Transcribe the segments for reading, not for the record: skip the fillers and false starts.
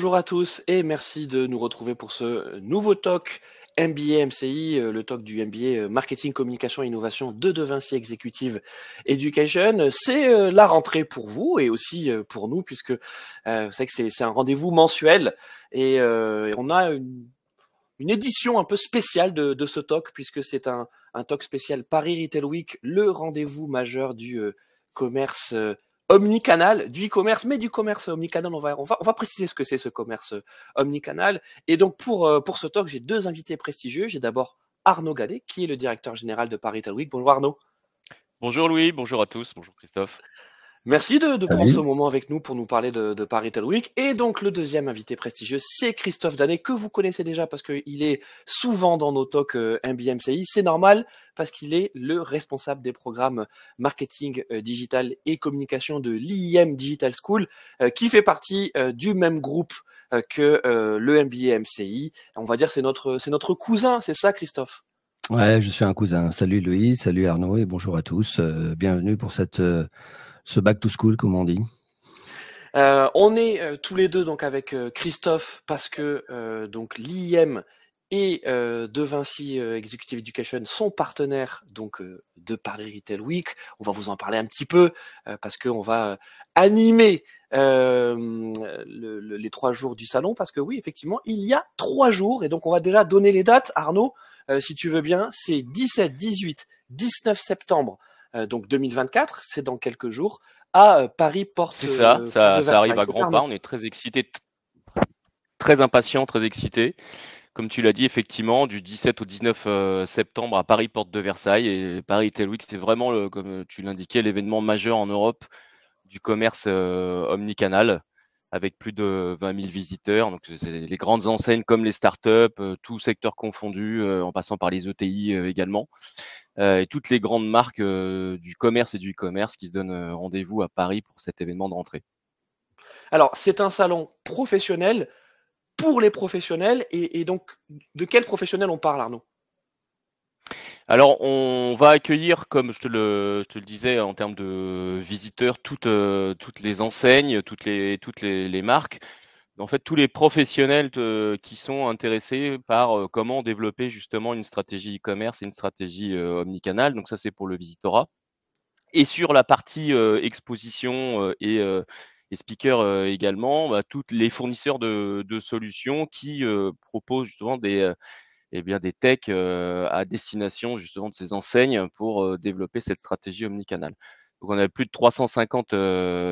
Bonjour à tous et merci de nous retrouver pour ce nouveau talk MBA MCI, le talk du MBA Marketing, Communication et Innovation de Vinci Executive Education. C'est la rentrée pour vous et aussi pour nous puisque vous savez que c'est un rendez-vous mensuel et on a une édition un peu spéciale de ce talk puisque c'est un talk spécial Paris Retail Week, le rendez-vous majeur du commerce omnicanal, du e-commerce, mais du commerce omnicanal. On va préciser ce que c'est ce commerce omnicanal. Et donc pour ce talk, j'ai deux invités prestigieux. J'ai d'abord Arnaud Gallet, qui est le directeur général de Paris Retail Week. Bonjour Arnaud. Bonjour Louis, bonjour à tous, bonjour Christophe. Merci de prendre ce Salut. moment avec nous pour nous parler de Paris Retail Week. Et donc, le deuxième invité prestigieux, c'est Christophe Danet, que vous connaissez déjà parce qu'il est souvent dans nos talks MBMCI. C'est normal parce qu'il est le responsable des programmes marketing digital et communication de l'IIM Digital School, qui fait partie du même groupe que le MBA MCI. On va dire c'est notre cousin, c'est ça Christophe? Ouais, je suis un cousin. Salut Louis, salut Arnaud et bonjour à tous. Bienvenue pour ce back to school, comme on dit. On est tous les deux donc avec Christophe parce que donc l'IM et de Vinci Executive Education sont partenaires donc de Paris Retail Week. On va vous en parler un petit peu parce que on va animer les 3 jours du salon parce que oui effectivement il y a 3 jours et donc on va déjà donner les dates. Arnaud, si tu veux bien, c'est 17, 18, 19 septembre donc 2024, c'est dans quelques jours à Paris Porte, C'est ça, Porte de ça Versailles. arrive à C'est ça grands pas, Arnaud? on est très excités, très impatients, très excités. Comme tu l'as dit, effectivement, du 17 au 19 septembre à Paris, porte de Versailles. Et Paris Retail Week, c'est vraiment, comme tu l'indiquais, l'événement majeur en Europe du commerce omnicanal, avec plus de 20 000 visiteurs. Donc, c'est les grandes enseignes comme les startups, tout secteur confondu, en passant par les ETI également. Et toutes les grandes marques du commerce et du e-commerce qui se donnent rendez-vous à Paris pour cet événement de rentrée. Alors, c'est un salon professionnel pour les professionnels et donc de quel professionnel on parle Arnaud? Alors, on va accueillir, comme je te le disais, en termes de visiteurs, toutes les enseignes, toutes les marques. En fait, tous les professionnels qui sont intéressés par comment développer justement une stratégie e-commerce et une stratégie omnicanal. Donc ça, c'est pour le visitorat. Et sur la partie exposition et speaker également, bah, tous les fournisseurs de solutions qui proposent justement des techs à destination justement de ces enseignes pour développer cette stratégie omnicanal. Donc on a plus de 350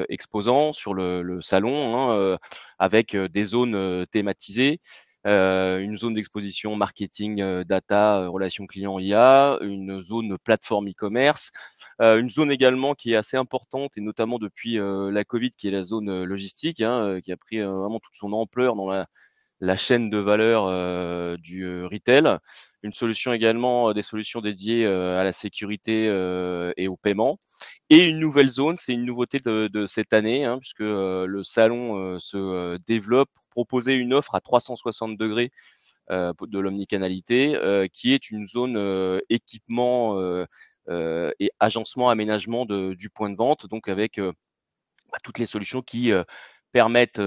exposants sur le salon, hein, avec des zones thématisées, une zone d'exposition marketing, data, relations clients IA, une zone plateforme e-commerce, une zone également qui est assez importante et notamment depuis la Covid, qui est la zone logistique, hein, qui a pris vraiment toute son ampleur dans la chaîne de valeur du retail. Une solution également, des solutions dédiées à la sécurité et au paiement. Et une nouvelle zone, c'est une nouveauté de cette année, hein, puisque le salon se développe pour proposer une offre à 360 degrés de l'omnicanalité, qui est une zone équipement et agencement, aménagement du point de vente, donc avec toutes les solutions qui permettent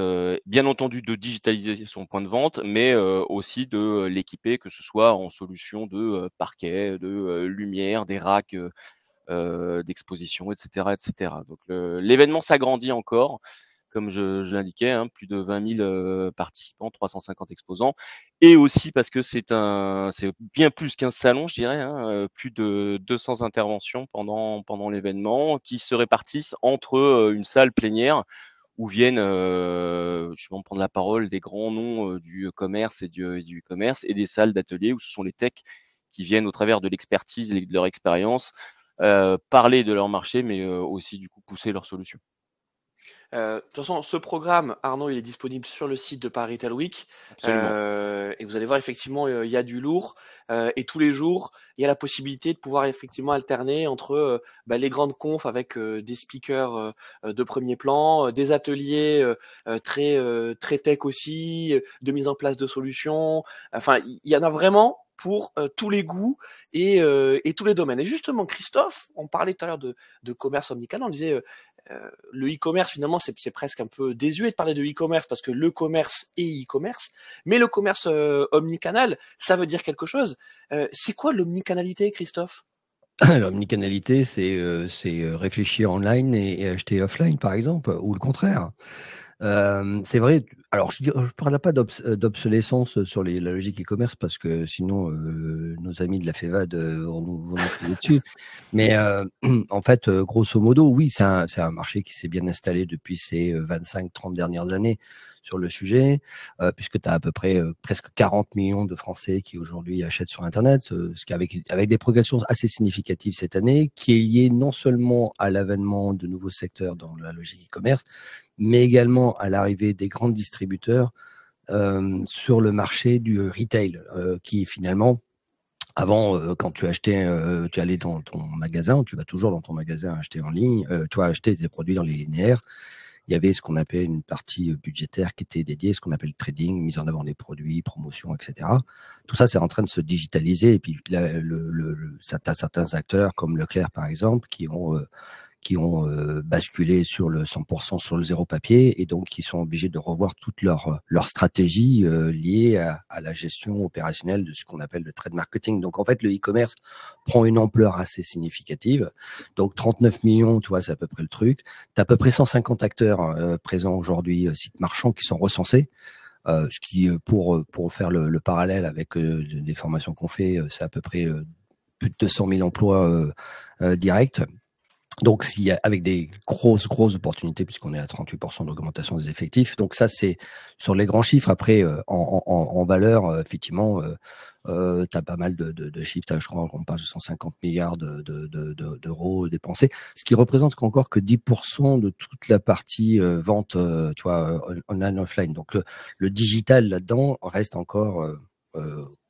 bien entendu de digitaliser son point de vente, mais aussi de l'équiper, que ce soit en solution de parquet, de lumière, des racks d'exposition, etc., etc. Donc l'événement s'agrandit encore, comme je l'indiquais, hein, plus de 20 000 participants, 350 exposants, et aussi parce que c'est bien plus qu'un salon, je dirais, hein, plus de 200 interventions pendant l'événement qui se répartissent entre une salle plénière où viennent justement prendre la parole des grands noms du commerce et du e-commerce, et des salles d'atelier où ce sont les techs qui viennent au travers de l'expertise et de leur expérience parler de leur marché, mais aussi du coup pousser leurs solutions. De toute façon, ce programme, Arnaud, il est disponible sur le site de Paris Retail Week. Absolument. Et vous allez voir, effectivement, il y a du lourd. Et tous les jours, il y a la possibilité de pouvoir effectivement alterner entre les grandes confs avec des speakers de premier plan, des ateliers très tech aussi, de mise en place de solutions. Enfin, il y en a vraiment pour tous les goûts et tous les domaines. Et justement, Christophe, on parlait tout à l'heure de commerce omnicanal, on disait le e-commerce, finalement, c'est presque un peu désuet de parler de e-commerce parce que le commerce est e-commerce, mais le commerce omnicanal, ça veut dire quelque chose. C'est quoi l'omnicanalité, Christophe? L'omnicanalité, c'est réfléchir online et acheter offline, par exemple, ou le contraire. C'est vrai. Alors, je ne parle pas d'obsolescence sur la logique e-commerce parce que sinon, nos amis de la FEVAD vont nous crier dessus. Mais en fait, grosso modo, oui, c'est un marché qui s'est bien installé depuis ces 25-30 dernières années sur le sujet, puisque tu as à peu près presque 40 millions de Français qui aujourd'hui achètent sur Internet, ce qui avec des progressions assez significatives cette année, qui est lié non seulement à l'avènement de nouveaux secteurs dans la logique e-commerce, mais également à l'arrivée des grands distributeurs sur le marché du retail, qui finalement, avant, quand tu achetais, tu allais dans ton magasin, ou tu vas toujours dans ton magasin acheter en ligne, tu vas acheter des produits dans les linéaires. Il y avait ce qu'on appelait une partie budgétaire qui était dédiée, ce qu'on appelle le trading, mise en avant des produits, promotion, etc. Tout ça, c'est en train de se digitaliser. Et puis, certains acteurs, comme Leclerc, par exemple, qui ont basculé sur le 100% sur le zéro papier et donc qui sont obligés de revoir toute leur stratégie liée à la gestion opérationnelle de ce qu'on appelle le trade marketing. Donc en fait, le e-commerce prend une ampleur assez significative. Donc 39 millions, tu vois, c'est à peu près le truc. Tu as à peu près 150 acteurs présents aujourd'hui, sites marchands qui sont recensés. Ce qui, pour faire le parallèle avec des formations qu'on fait, c'est à peu près plus de 200 000 emplois directs. Donc, avec des grosses opportunités, puisqu'on est à 38% d'augmentation des effectifs. Donc, ça, c'est sur les grands chiffres. Après, en valeur, effectivement, tu as pas mal de chiffres. Je crois qu'on parle de 150 milliards d'euros dépensés, ce qui représente encore que 10% de toute la partie vente, tu vois, online, offline. Donc, le digital là-dedans reste encore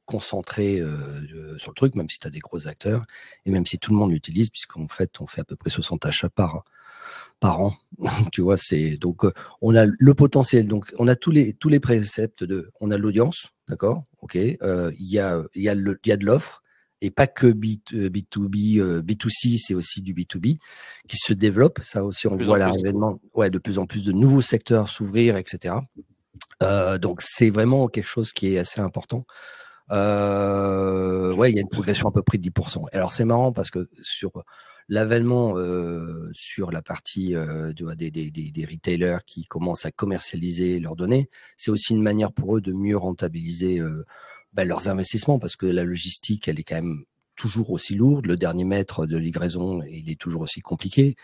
concentré sur le truc, même si tu as des gros acteurs et même si tout le monde l'utilise, puisqu'en fait, on fait à peu près 60 achats par an. Tu vois, c'est donc on a le potentiel. Donc, on a tous les préceptes on a l'audience, d'accord, ok. Il y a de l'offre et pas que B2B, B2C, c'est aussi du B2B qui se développe. Ça aussi, on voit l'arrivée de plus en plus de nouveaux secteurs s'ouvrir, etc. Donc, c'est vraiment quelque chose qui est assez important. Il y a une progression à peu près de 10%. Alors c'est marrant parce que sur l'avènement sur la partie des retailers qui commencent à commercialiser leurs données, c'est aussi une manière pour eux de mieux rentabiliser leurs investissements parce que la logistique, elle est quand même toujours aussi lourde. Le dernier mètre de livraison, il est toujours aussi compliqué.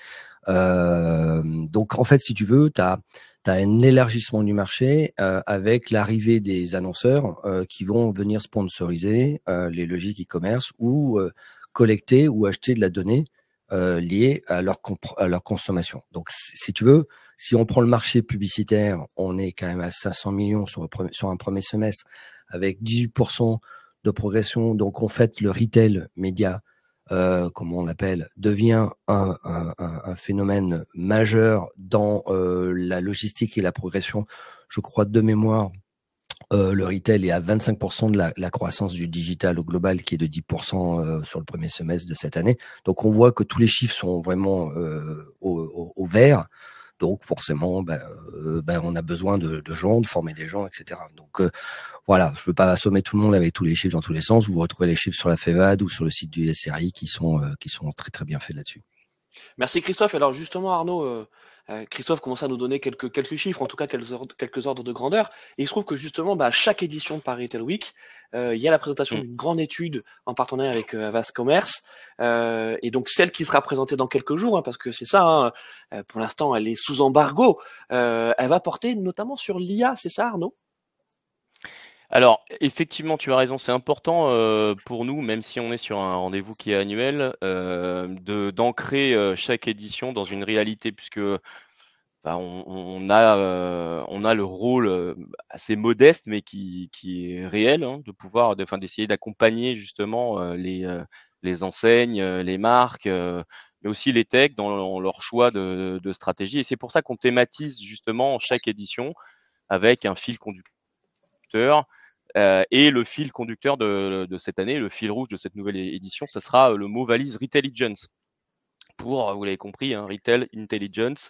Donc en fait, si tu veux, tu as un élargissement du marché avec l'arrivée des annonceurs qui vont venir sponsoriser les logiques e-commerce ou collecter ou acheter de la donnée liée à leur consommation. Donc si tu veux, si on prend le marché publicitaire, on est quand même à 500 millions sur un premier semestre avec 18% de progression. Donc en fait, le retail média, comme on l'appelle, devient un phénomène majeur dans la logistique et la progression. Je crois de mémoire, le retail est à 25% de la croissance du digital au global, qui est de 10% sur le premier semestre de cette année. Donc on voit que tous les chiffres sont vraiment au vert. Donc forcément, on a besoin de gens, de former des gens, etc. Donc voilà, je ne veux pas assommer tout le monde avec tous les chiffres dans tous les sens. Vous retrouvez les chiffres sur la FEVAD ou sur le site du SRI qui sont très très bien faits là-dessus. Merci Christophe. Alors justement Arnaud, Christophe commence à nous donner quelques chiffres, en tout cas quelques ordres de grandeur. Et il se trouve que justement, à chaque édition de Paris Retail Week, il y a la présentation d'une grande étude en partenariat avec Avast Commerce. Et donc celle qui sera présentée dans quelques jours, parce que c'est ça, pour l'instant elle est sous embargo, elle va porter notamment sur l'IA, c'est ça Arnaud ? Alors, effectivement, tu as raison, c'est important pour nous, même si on est sur un rendez-vous qui est annuel, d'ancrer chaque édition dans une réalité, puisque on a le rôle assez modeste, mais qui est réel, d'essayer d'accompagner justement les enseignes, les marques, mais aussi les techs dans leur choix de stratégie. Et c'est pour ça qu'on thématise justement chaque édition avec un fil conducteur. Et le fil conducteur de cette année, le fil rouge de cette nouvelle édition, ça sera le mot valise Retailligence, pour, vous l'avez compris, hein, Retail Intelligence,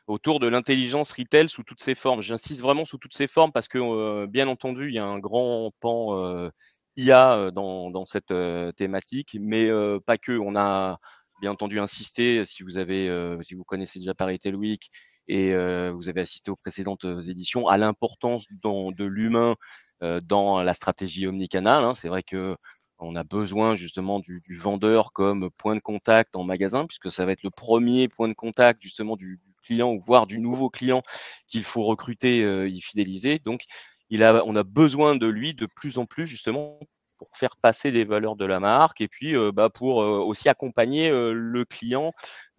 autour de l'intelligence retail sous toutes ses formes. J'insiste vraiment sous toutes ses formes parce que, bien entendu, il y a un grand pan IA dans cette thématique, mais pas que. On a bien entendu insisté, si vous connaissez déjà Paris Retail Week et vous avez assisté aux précédentes éditions, à l'importance de l'humain dans la stratégie omnicanal, hein. C'est vrai que on a besoin justement du vendeur comme point de contact en magasin, puisque ça va être le premier point de contact justement du client ou voire du nouveau client qu'il faut recruter, y fidéliser. Donc on a besoin de lui de plus en plus justement pour faire passer les valeurs de la marque et puis, pour, aussi accompagner, le client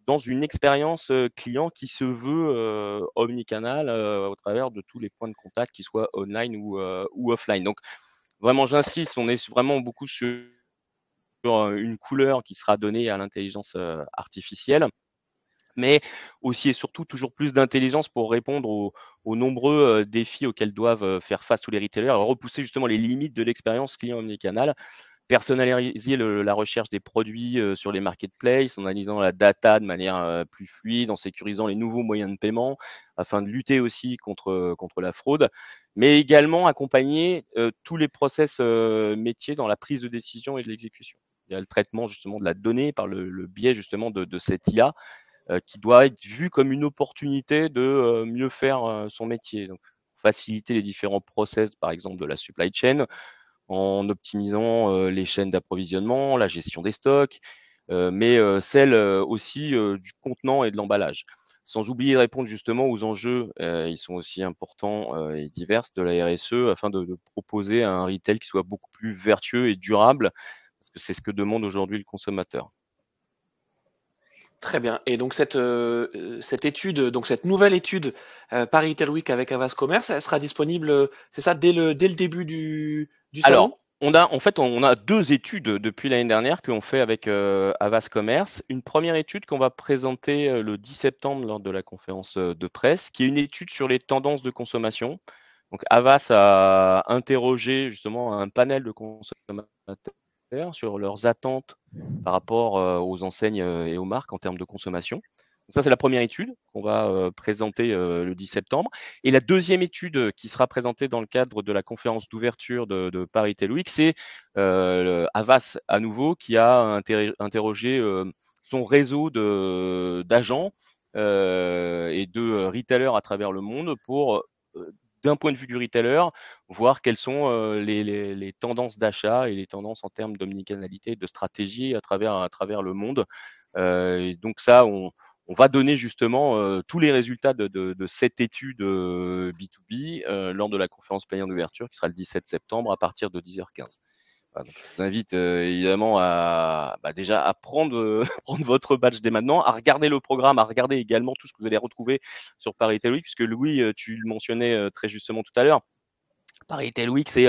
dans une expérience, client qui se veut, omnicanal, au travers de tous les points de contact, qu'ils soient online ou offline. Donc vraiment, j'insiste, on est vraiment beaucoup sur une couleur qui sera donnée à l'intelligence artificielle, mais aussi et surtout toujours plus d'intelligence pour répondre aux nombreux défis auxquels doivent faire face tous les retailers, repousser justement les limites de l'expérience client omnicanal, personnaliser la recherche des produits sur les marketplaces, en analysant la data de manière plus fluide, en sécurisant les nouveaux moyens de paiement, afin de lutter aussi contre la fraude, mais également accompagner tous les process métiers dans la prise de décision et de l'exécution. Il y a le traitement justement de la donnée par le biais justement de cette IA qui doit être vu comme une opportunité de mieux faire son métier. Donc, faciliter les différents process, par exemple, de la supply chain, en optimisant les chaînes d'approvisionnement, la gestion des stocks, mais celle aussi du contenant et de l'emballage. Sans oublier de répondre justement aux enjeux, ils sont aussi importants et divers de la RSE afin de proposer un retail qui soit beaucoup plus vertueux et durable, parce que c'est ce que demande aujourd'hui le consommateur. Très bien. Et donc cette étude, donc cette nouvelle étude Paris Retail Week avec Havas Commerce, elle sera disponible, c'est ça, dès le début du salon? Alors, on a 2 études depuis l'année dernière qu'on fait avec Havas Commerce. Une première étude qu'on va présenter le 10 septembre lors de la conférence de presse, qui est une étude sur les tendances de consommation. Donc Havas a interrogé justement un panel de consommateurs sur leurs attentes par rapport aux enseignes et aux marques en termes de consommation. Donc ça, c'est la première étude qu'on va présenter le 10 septembre. Et la deuxième étude qui sera présentée dans le cadre de la conférence d'ouverture de Paris Retail Week, c'est Havas à nouveau qui a interrogé son réseau d'agents et de retailers à travers le monde pour d'un point de vue du retailer, voir quelles sont les tendances d'achat et les tendances en termes d'omnicanalité, de stratégie à travers le monde. Et donc ça, on va donner justement tous les résultats de cette étude B2B lors de la conférence plénière d'ouverture qui sera le 17 septembre à partir de 10h15. Voilà, donc je vous invite évidemment à déjà à prendre, prendre votre badge dès maintenant, à regarder le programme, à regarder également tout ce que vous allez retrouver sur Paris Retail Week, puisque Louis, tu le mentionnais très justement tout à l'heure. Paris Retail Week, c'est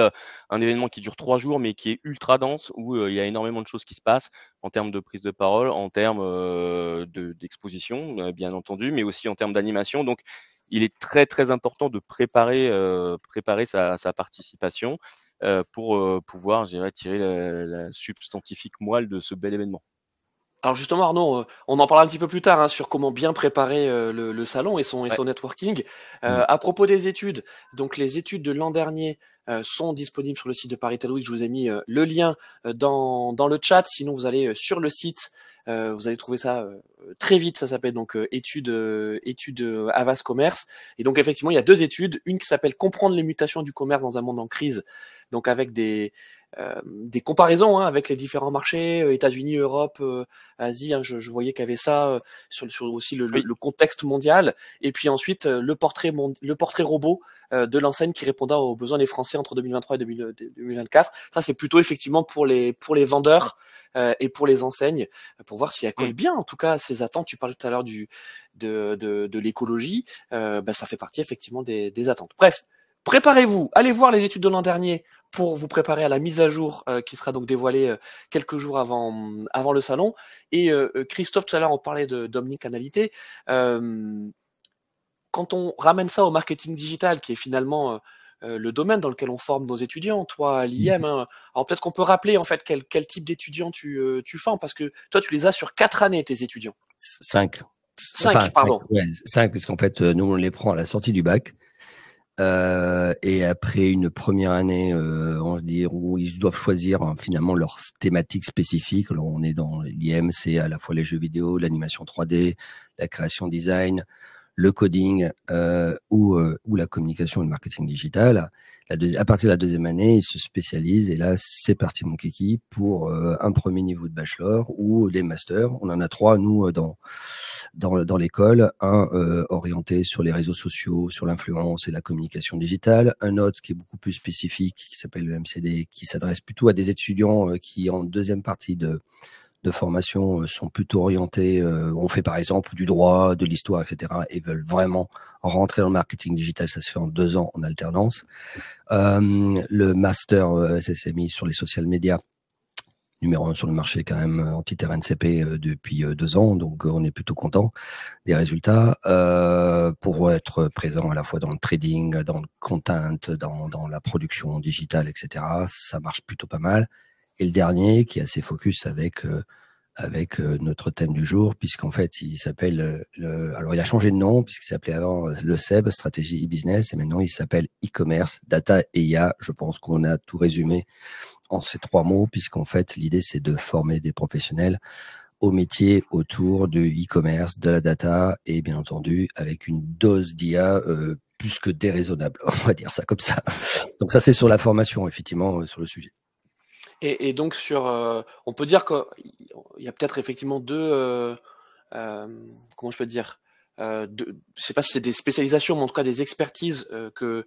un événement qui dure 3 jours, mais qui est ultra dense, où il y a énormément de choses qui se passent en termes de prise de parole, en termes d'exposition, bien entendu, mais aussi en termes d'animation. Donc, il est très, très important de préparer sa participation pour pouvoir, je dirais, tirer la substantifique moelle de ce bel événement. Alors justement Arnaud, on en parlera un petit peu plus tard hein, sur comment bien préparer le salon et son networking. À propos des études, donc les études de l'an dernier sont disponibles sur le site de Paris Retail Week. Je vous ai mis le lien dans le chat. Sinon vous allez sur le site, vous allez trouver ça très vite. Ça s'appelle donc études Havas Commerce. Et donc effectivement il y a 2 études, une qui s'appelle Comprendre les mutations du commerce dans un monde en crise, donc avec des comparaisons hein, avec les différents marchés, États-Unis, Europe, Asie. Hein, je voyais qu'il y avait ça sur aussi le contexte mondial. Et puis ensuite le portrait robot de l'enseigne qui répondra aux besoins des Français entre 2023 et 2024. Ça c'est plutôt effectivement pour les vendeurs et pour les enseignes, pour voir si elles collent bien en tout cas à ces attentes. Tu parlais tout à l'heure de l'écologie, ça fait partie effectivement des attentes. Bref. Préparez-vous, allez voir les études de l'an dernier pour vous préparer à la mise à jour qui sera donc dévoilée quelques jours avant le salon. Et Christophe, tout à l'heure, on parlait d'omnicanalité. Quand on ramène ça au marketing digital, qui est finalement le domaine dans lequel on forme nos étudiants, toi à l'IM, hein, alors peut-être qu'on peut rappeler en fait quel type d'étudiants tu formes, parce que toi tu les as sur 4 années tes étudiants. 5. 5, pardon. 5, parce qu'en fait, nous, on les prend à la sortie du bac. Et après une première année, on va dire, où ils doivent choisir finalement leur thématique spécifique. Alors, on est dans l'IM, c'est à la fois les jeux vidéo, l'animation 3D, la création design, le coding ou la communication et le marketing digital. À partir de la deuxième année, ils se spécialisent et là, c'est parti mon kiki pour un premier niveau de bachelor ou des masters. On en a 3, nous, dans l'école. Un orienté sur les réseaux sociaux, sur l'influence et la communication digitale. Un autre qui est beaucoup plus spécifique, qui s'appelle le MCD, qui s'adresse plutôt à des étudiants qui, en deuxième partie de formation, sont plutôt orientés, on fait par exemple du droit, de l'histoire, etc. et veulent vraiment rentrer dans le marketing digital. Ça se fait en 2 ans en alternance. Le master SSMI sur les social media, numéro 1 sur le marché quand même, anti-terre NCP depuis 2 ans, donc on est plutôt content des résultats pour être présent à la fois dans le trading, dans le content, dans la production digitale, etc. Ça marche plutôt pas mal. Et le dernier qui est assez focus avec notre thème du jour, puisqu'en fait il s'appelle alors il a changé de nom puisqu'il s'appelait avant le SEB, stratégie e-business, et maintenant il s'appelle e-commerce, data et IA. Je pense qu'on a tout résumé en ces 3 mots, puisqu'en fait l'idée c'est de former des professionnels au métier autour du e-commerce, de la data et bien entendu avec une dose d'IA plus que déraisonnable, on va dire ça comme ça. Donc ça c'est sur la formation effectivement sur le sujet. Et donc on peut dire qu'il y a peut-être effectivement 2, comment je peux dire, je sais pas si c'est des spécialisations, mais en tout cas des expertises que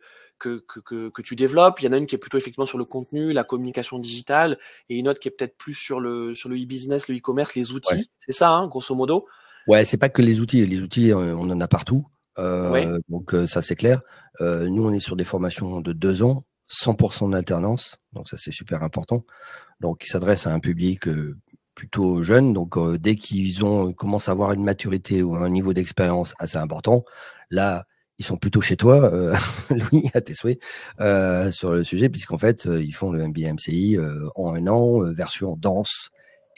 tu développes. Il y en a une qui est plutôt effectivement sur le contenu, la communication digitale, et une autre qui est peut-être plus sur le e-business, le e-commerce, les outils. Ouais. C'est ça, hein, grosso modo. Ouais, c'est pas que les outils. Les outils, on en a partout. Donc ça c'est clair. Nous, on est sur des formations de 2 ans. 100% d'alternance, donc ça c'est super important. Donc ils s'adressent à un public plutôt jeune, donc dès qu'ils commencent à avoir une maturité ou un niveau d'expérience assez important, là ils sont plutôt chez toi, Louis, à tes souhaits, sur le sujet, puisqu'en fait ils font le MBA MCI en 1 an, version dense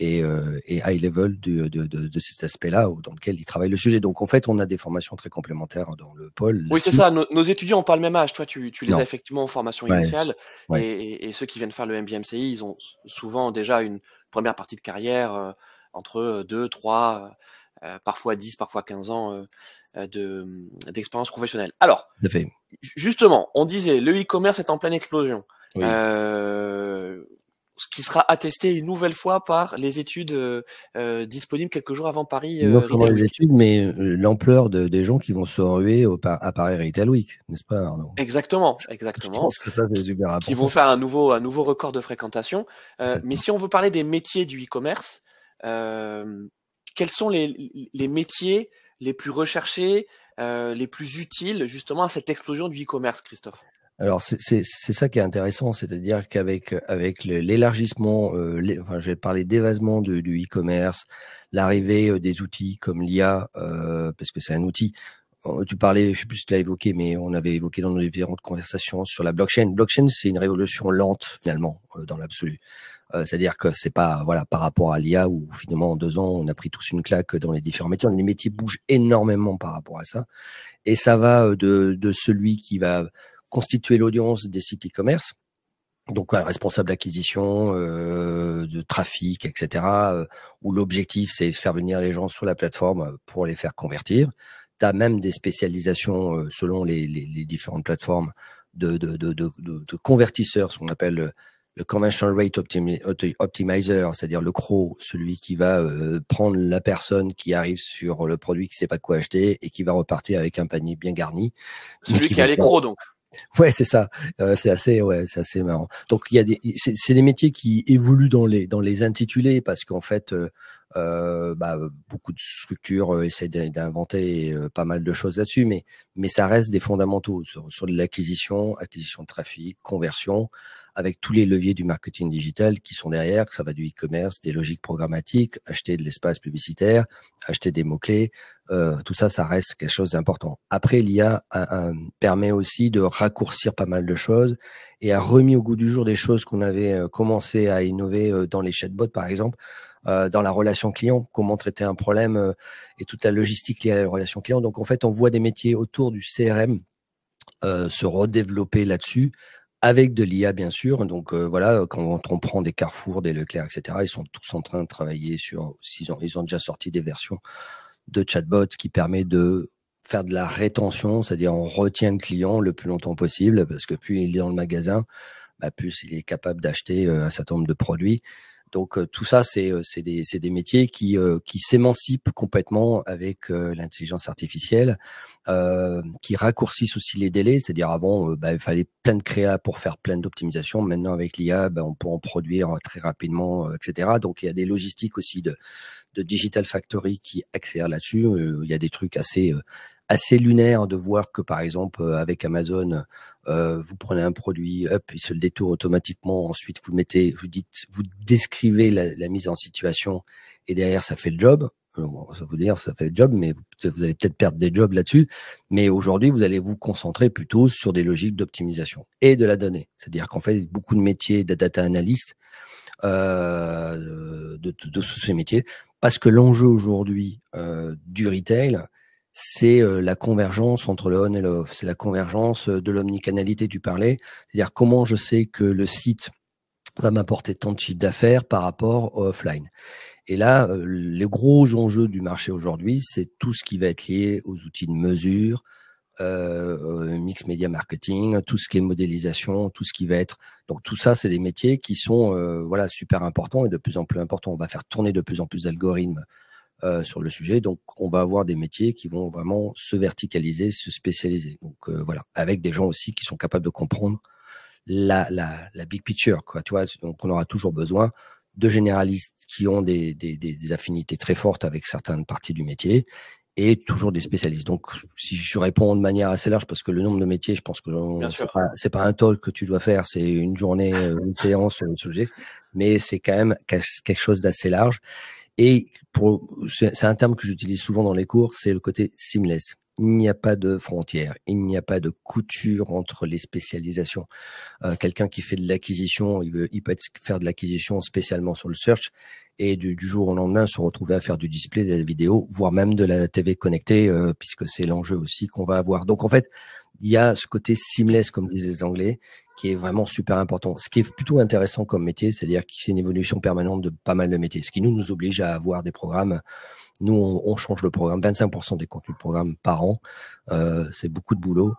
et high level de cet aspect-là dans lequel ils travaillent le sujet. Donc en fait, on a des formations très complémentaires dans le pôle. Oui, c'est ça. Nos étudiants n'ont pas le même âge. Toi, tu les as effectivement en formation initiale. Ouais. Et ceux qui viennent faire le MBA MCI, ils ont souvent déjà une première partie de carrière entre 2, 3, parfois 10, parfois 15 ans d'expérience professionnelle. Alors, justement, on disait le e-commerce est en pleine explosion. Oui. Ce qui sera attesté une nouvelle fois par les études disponibles quelques jours avant Paris. Non seulement les études, mais l'ampleur des gens qui vont se ruer à Paris Retail Week, n'est-ce pas, Arnaud? Exactement. Je pense que ça, c'est super important. Qui vont faire un nouveau record de fréquentation. Mais si on veut parler des métiers du e-commerce, quels sont les métiers les plus recherchés, les plus utiles justement à cette explosion du e-commerce, Christophe? Alors c'est ça qui est intéressant, c'est-à-dire qu'avec l'élargissement, je vais parler d'évasement du e-commerce, l'arrivée des outils comme l'IA, parce que c'est un outil. Tu parlais, je sais plus si tu l'as évoqué, mais on avait évoqué dans nos différentes conversations sur la blockchain. Blockchain, c'est une révolution lente finalement dans l'absolu. C'est-à-dire que c'est pas par rapport à l'IA où finalement en 2 ans on a pris tous une claque dans les différents métiers. Les métiers bougent énormément par rapport à ça, et ça va de celui qui va constituer l'audience des sites e-commerce, donc un responsable d'acquisition, de trafic, etc., où l'objectif c'est de faire venir les gens sur la plateforme pour les faire convertir. Tu as même des spécialisations selon les différentes plateformes de convertisseurs, ce qu'on appelle le Conversion Rate Optimizer, c'est-à-dire le CRO, celui qui va prendre la personne qui arrive sur le produit qui ne sait pas quoi acheter et qui va repartir avec un panier bien garni. Celui qui a les crocs, donc. Ouais, c'est ça. C'est assez marrant. Donc c'est des métiers qui évoluent dans les intitulés parce qu'en fait beaucoup de structures essaient d'inventer pas mal de choses là-dessus, mais ça reste des fondamentaux sur de l'acquisition de trafic, conversion, avec tous les leviers du marketing digital qui sont derrière, que ça va du e-commerce, des logiques programmatiques, acheter de l'espace publicitaire, acheter des mots-clés, tout ça, ça reste quelque chose d'important. Après, l'IA permet aussi de raccourcir pas mal de choses et a remis au goût du jour des choses qu'on avait commencé à innover dans les chatbots, par exemple. dans la relation client, comment traiter un problème et toute la logistique liée à la relation client. Donc en fait, on voit des métiers autour du CRM se redévelopper là-dessus, avec de l'IA bien sûr. Donc voilà, quand on prend des Carrefour, des Leclerc, etc., ils sont tous en train de travailler sur, ils ont déjà sorti des versions de chatbot qui permet de faire de la rétention, c'est-à-dire on retient le client le plus longtemps possible, parce que plus il est dans le magasin, plus il est capable d'acheter un certain nombre de produits. Donc tout ça, c'est des métiers qui s'émancipent complètement avec l'intelligence artificielle, qui raccourcissent aussi les délais. C'est-à-dire avant, il fallait plein de créa pour faire plein d'optimisations. Maintenant, avec l'IA, on peut en produire très rapidement, etc. Donc il y a des logistiques aussi de Digital Factory qui accélèrent là-dessus. Il y a des trucs assez lunaires de voir que, par exemple, avec Amazon, vous prenez un produit, il se le détourne automatiquement. Ensuite, vous le mettez, vous décrivez la mise en situation et derrière, ça fait le job. Ça veut dire, ça fait le job, mais vous allez peut-être perdre des jobs là-dessus. Mais aujourd'hui, vous allez vous concentrer plutôt sur des logiques d'optimisation et de la donnée. C'est-à-dire qu'en fait, beaucoup de métiers de data analyst, de ces métiers, parce que l'enjeu aujourd'hui du retail, c'est la convergence entre le on et le off, c'est la convergence de l'omnicanalité, tu parlais, c'est-à-dire comment je sais que le site va m'apporter tant de chiffre d'affaires par rapport au offline. Et là, les gros enjeux du marché aujourd'hui, c'est tout ce qui va être lié aux outils de mesure, mix media marketing, tout ce qui est modélisation, tout ce qui va être. Donc tout ça, c'est des métiers qui sont super importants et de plus en plus importants. On va faire tourner de plus en plus d'algorithmes sur le sujet. Donc on va avoir des métiers qui vont vraiment se verticaliser, se spécialiser. Donc voilà, avec des gens aussi qui sont capables de comprendre la big picture, quoi. Tu vois, donc on aura toujours besoin de généralistes qui ont des affinités très fortes avec certaines parties du métier et toujours des spécialistes. Donc, si je réponds de manière assez large, parce que le nombre de métiers, je pense que c'est pas un talk que tu dois faire, c'est une journée, une séance sur le sujet, mais c'est quand même quelque chose d'assez large. Et c'est un terme que j'utilise souvent dans les cours, c'est le côté seamless. Il n'y a pas de frontières, il n'y a pas de couture entre les spécialisations. Quelqu'un qui fait de l'acquisition, il peut faire de l'acquisition spécialement sur le search et du jour au lendemain se retrouver à faire du display, de la vidéo, voire même de la TV connectée, puisque c'est l'enjeu aussi qu'on va avoir. Donc en fait, il y a ce côté seamless, comme disaient les Anglais, qui est vraiment super important. Ce qui est plutôt intéressant comme métier, c'est-à-dire que c'est une évolution permanente de pas mal de métiers, ce qui nous oblige à avoir des programmes. Nous, on change le programme, 25% des contenus de programme par an. C'est beaucoup de boulot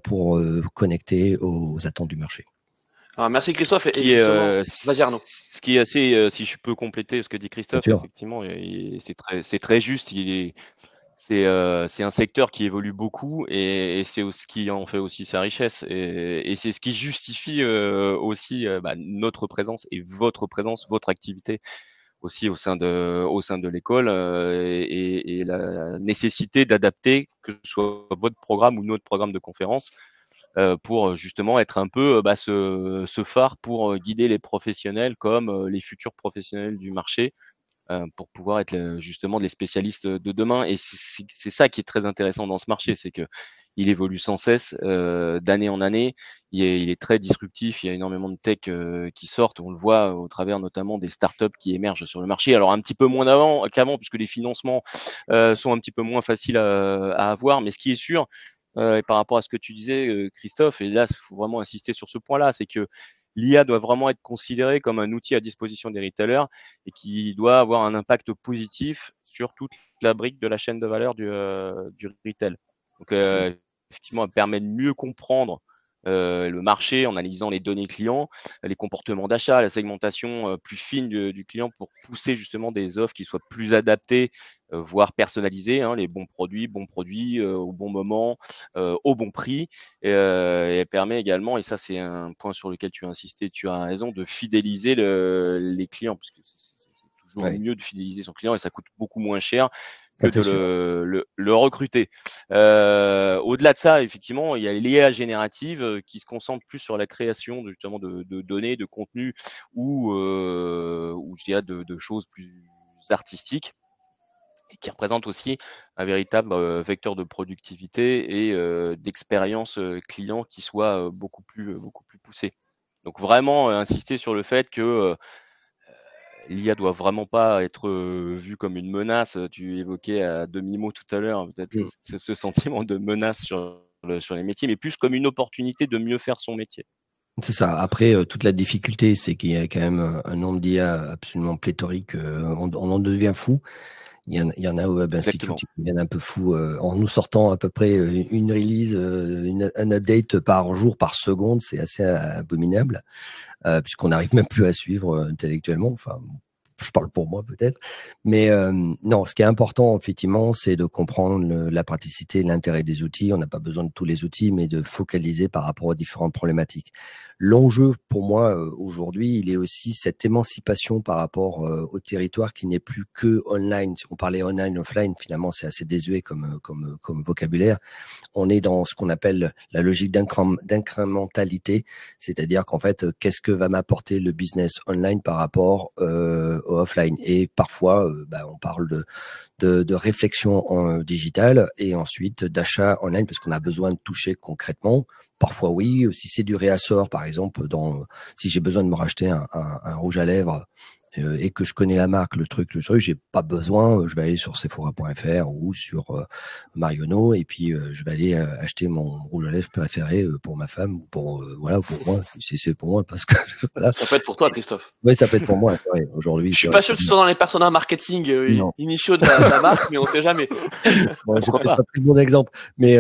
pour connecter aux attentes du marché. Alors, merci Christophe. Vas-y Arnaud. Ce qui est assez, si je peux compléter ce que dit Christophe, effectivement, c'est très juste. C'est un secteur qui évolue beaucoup et c'est ce qui en fait aussi sa richesse et c'est ce qui justifie aussi notre présence et votre présence, votre activité aussi au sein de l'école et la nécessité d'adapter, que ce soit votre programme ou notre programme de conférence, pour justement être un peu ce phare pour guider les professionnels comme les futurs professionnels du marché pour pouvoir être justement les spécialistes de demain. Et c'est ça qui est très intéressant dans ce marché, c'est que il évolue sans cesse d'année en année. Il est très disruptif. Il y a énormément de tech qui sortent. On le voit au travers notamment des startups qui émergent sur le marché. Alors un petit peu moins qu'avant, puisque les financements sont un petit peu moins faciles à avoir. Mais ce qui est sûr, et par rapport à ce que tu disais, Christophe, et là, il faut vraiment insister sur ce point-là, c'est que l'IA doit vraiment être considérée comme un outil à disposition des retailers et qui doit avoir un impact positif sur toute la brique de la chaîne de valeur du retail. Donc, effectivement, elle permet de mieux comprendre le marché en analysant les données clients, les comportements d'achat, la segmentation plus fine du client pour pousser justement des offres qui soient plus adaptées, voire personnalisées, hein, les bons produits au bon moment, au bon prix. Et elle permet également, et ça c'est un point sur lequel tu as insisté, tu as raison, de fidéliser les clients, parce que c'est toujours mieux de fidéliser son client et ça coûte beaucoup moins cher que de le recruter. Au-delà de ça, effectivement, il y a l'IA générative qui se concentre plus sur la création justement de données, de contenus ou je dirais de choses plus artistiques et qui représente aussi un véritable vecteur de productivité et d'expérience client qui soit beaucoup plus poussé. Donc vraiment insister sur le fait que l'IA doit vraiment pas être vue comme une menace. Tu évoquais à demi-mot tout à l'heure, peut-être ce sentiment de menace sur les métiers, mais plus comme une opportunité de mieux faire son métier. C'est ça. Après, toute la difficulté, c'est qu'il y a quand même un nombre d'IA absolument pléthorique. On en devient fou. Il y en a au Web Institute qui deviennent un peu fous en nous sortant à peu près une release, un update par jour, par seconde. C'est assez abominable puisqu'on n'arrive même plus à suivre intellectuellement. Enfin, je parle pour moi peut-être. Mais non, ce qui est important, effectivement, c'est de comprendre la praticité, l'intérêt des outils. On n'a pas besoin de tous les outils, mais de focaliser par rapport aux différentes problématiques. L'enjeu, pour moi, aujourd'hui, il est aussi cette émancipation par rapport au territoire qui n'est plus que online. On parlait online, offline, finalement, c'est assez désuet comme vocabulaire. On est dans ce qu'on appelle la logique d'incrémentalité, c'est-à-dire qu'en fait, qu'est-ce que va m'apporter le business online par rapport au offline? Et parfois, on parle de réflexion en digital et ensuite d'achat online parce qu'on a besoin de toucher concrètement. Parfois oui, si c'est du réassort par exemple, si j'ai besoin de me racheter un rouge à lèvres et que je connais la marque, le truc, j'ai pas besoin, je vais aller sur Sephora.fr ou sur Marionneau et puis je vais aller acheter mon rouge à lèvres préféré pour ma femme ou pour moi, c'est pour moi parce que voilà. Ça peut être pour toi, Christophe. Oui, ça peut être pour moi. Ouais, aujourd'hui, je suis pas sûr que tu sois dans les personas marketing initiaux de la marque, mais on sait jamais. Bon, j'ai peut-être pas pris le bon exemple, mais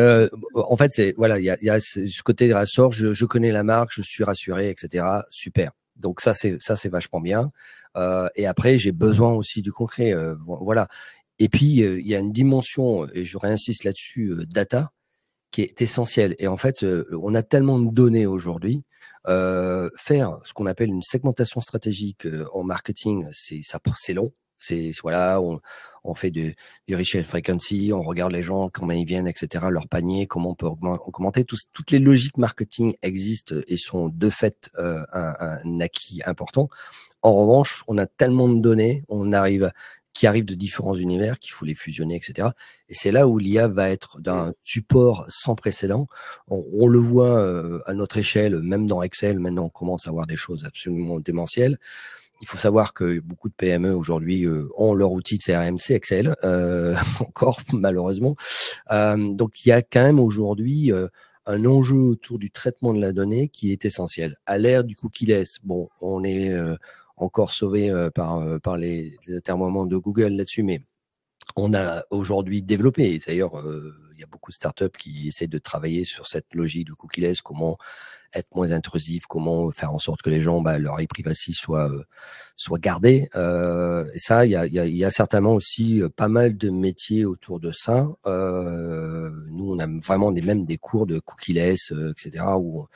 en fait, il y a ce côté ressort. Je connais la marque, je suis rassuré, etc. Super. Donc ça, c'est vachement bien. Et après, j'ai besoin aussi du concret. Voilà. Et puis, il y a une dimension, et je réinsiste là-dessus, data, qui est essentielle. Et en fait, on a tellement de données aujourd'hui. Faire ce qu'on appelle une segmentation stratégique en marketing, c'est long. On fait du reach frequency, on regarde les gens, comment ils viennent, etc., leur panier, comment on peut augmenter. Toutes les logiques marketing existent et sont de fait un acquis important. En revanche, on a tellement de données, qui arrivent de différents univers, qu'il faut les fusionner, etc. Et c'est là où l'IA va être d'un support sans précédent. On le voit à notre échelle, même dans Excel, maintenant on commence à voir des choses absolument démentielles. Il faut savoir que beaucoup de PME aujourd'hui ont leur outil de CRM, c'est Excel, encore malheureusement. Donc il y a quand même aujourd'hui un enjeu autour du traitement de la donnée qui est essentiel. À l'ère du cookie-less, bon, on est encore sauvé par les atermoiements de Google là-dessus, mais on a aujourd'hui développé, d'ailleurs, il y a beaucoup de startups qui essaient de travailler sur cette logique de cookie-less, comment être moins intrusif, comment faire en sorte que les gens, leur e-privacy soit gardé. Et ça, il y a certainement aussi pas mal de métiers autour de ça. Nous, on a vraiment même des cours de cookie-less, etc., où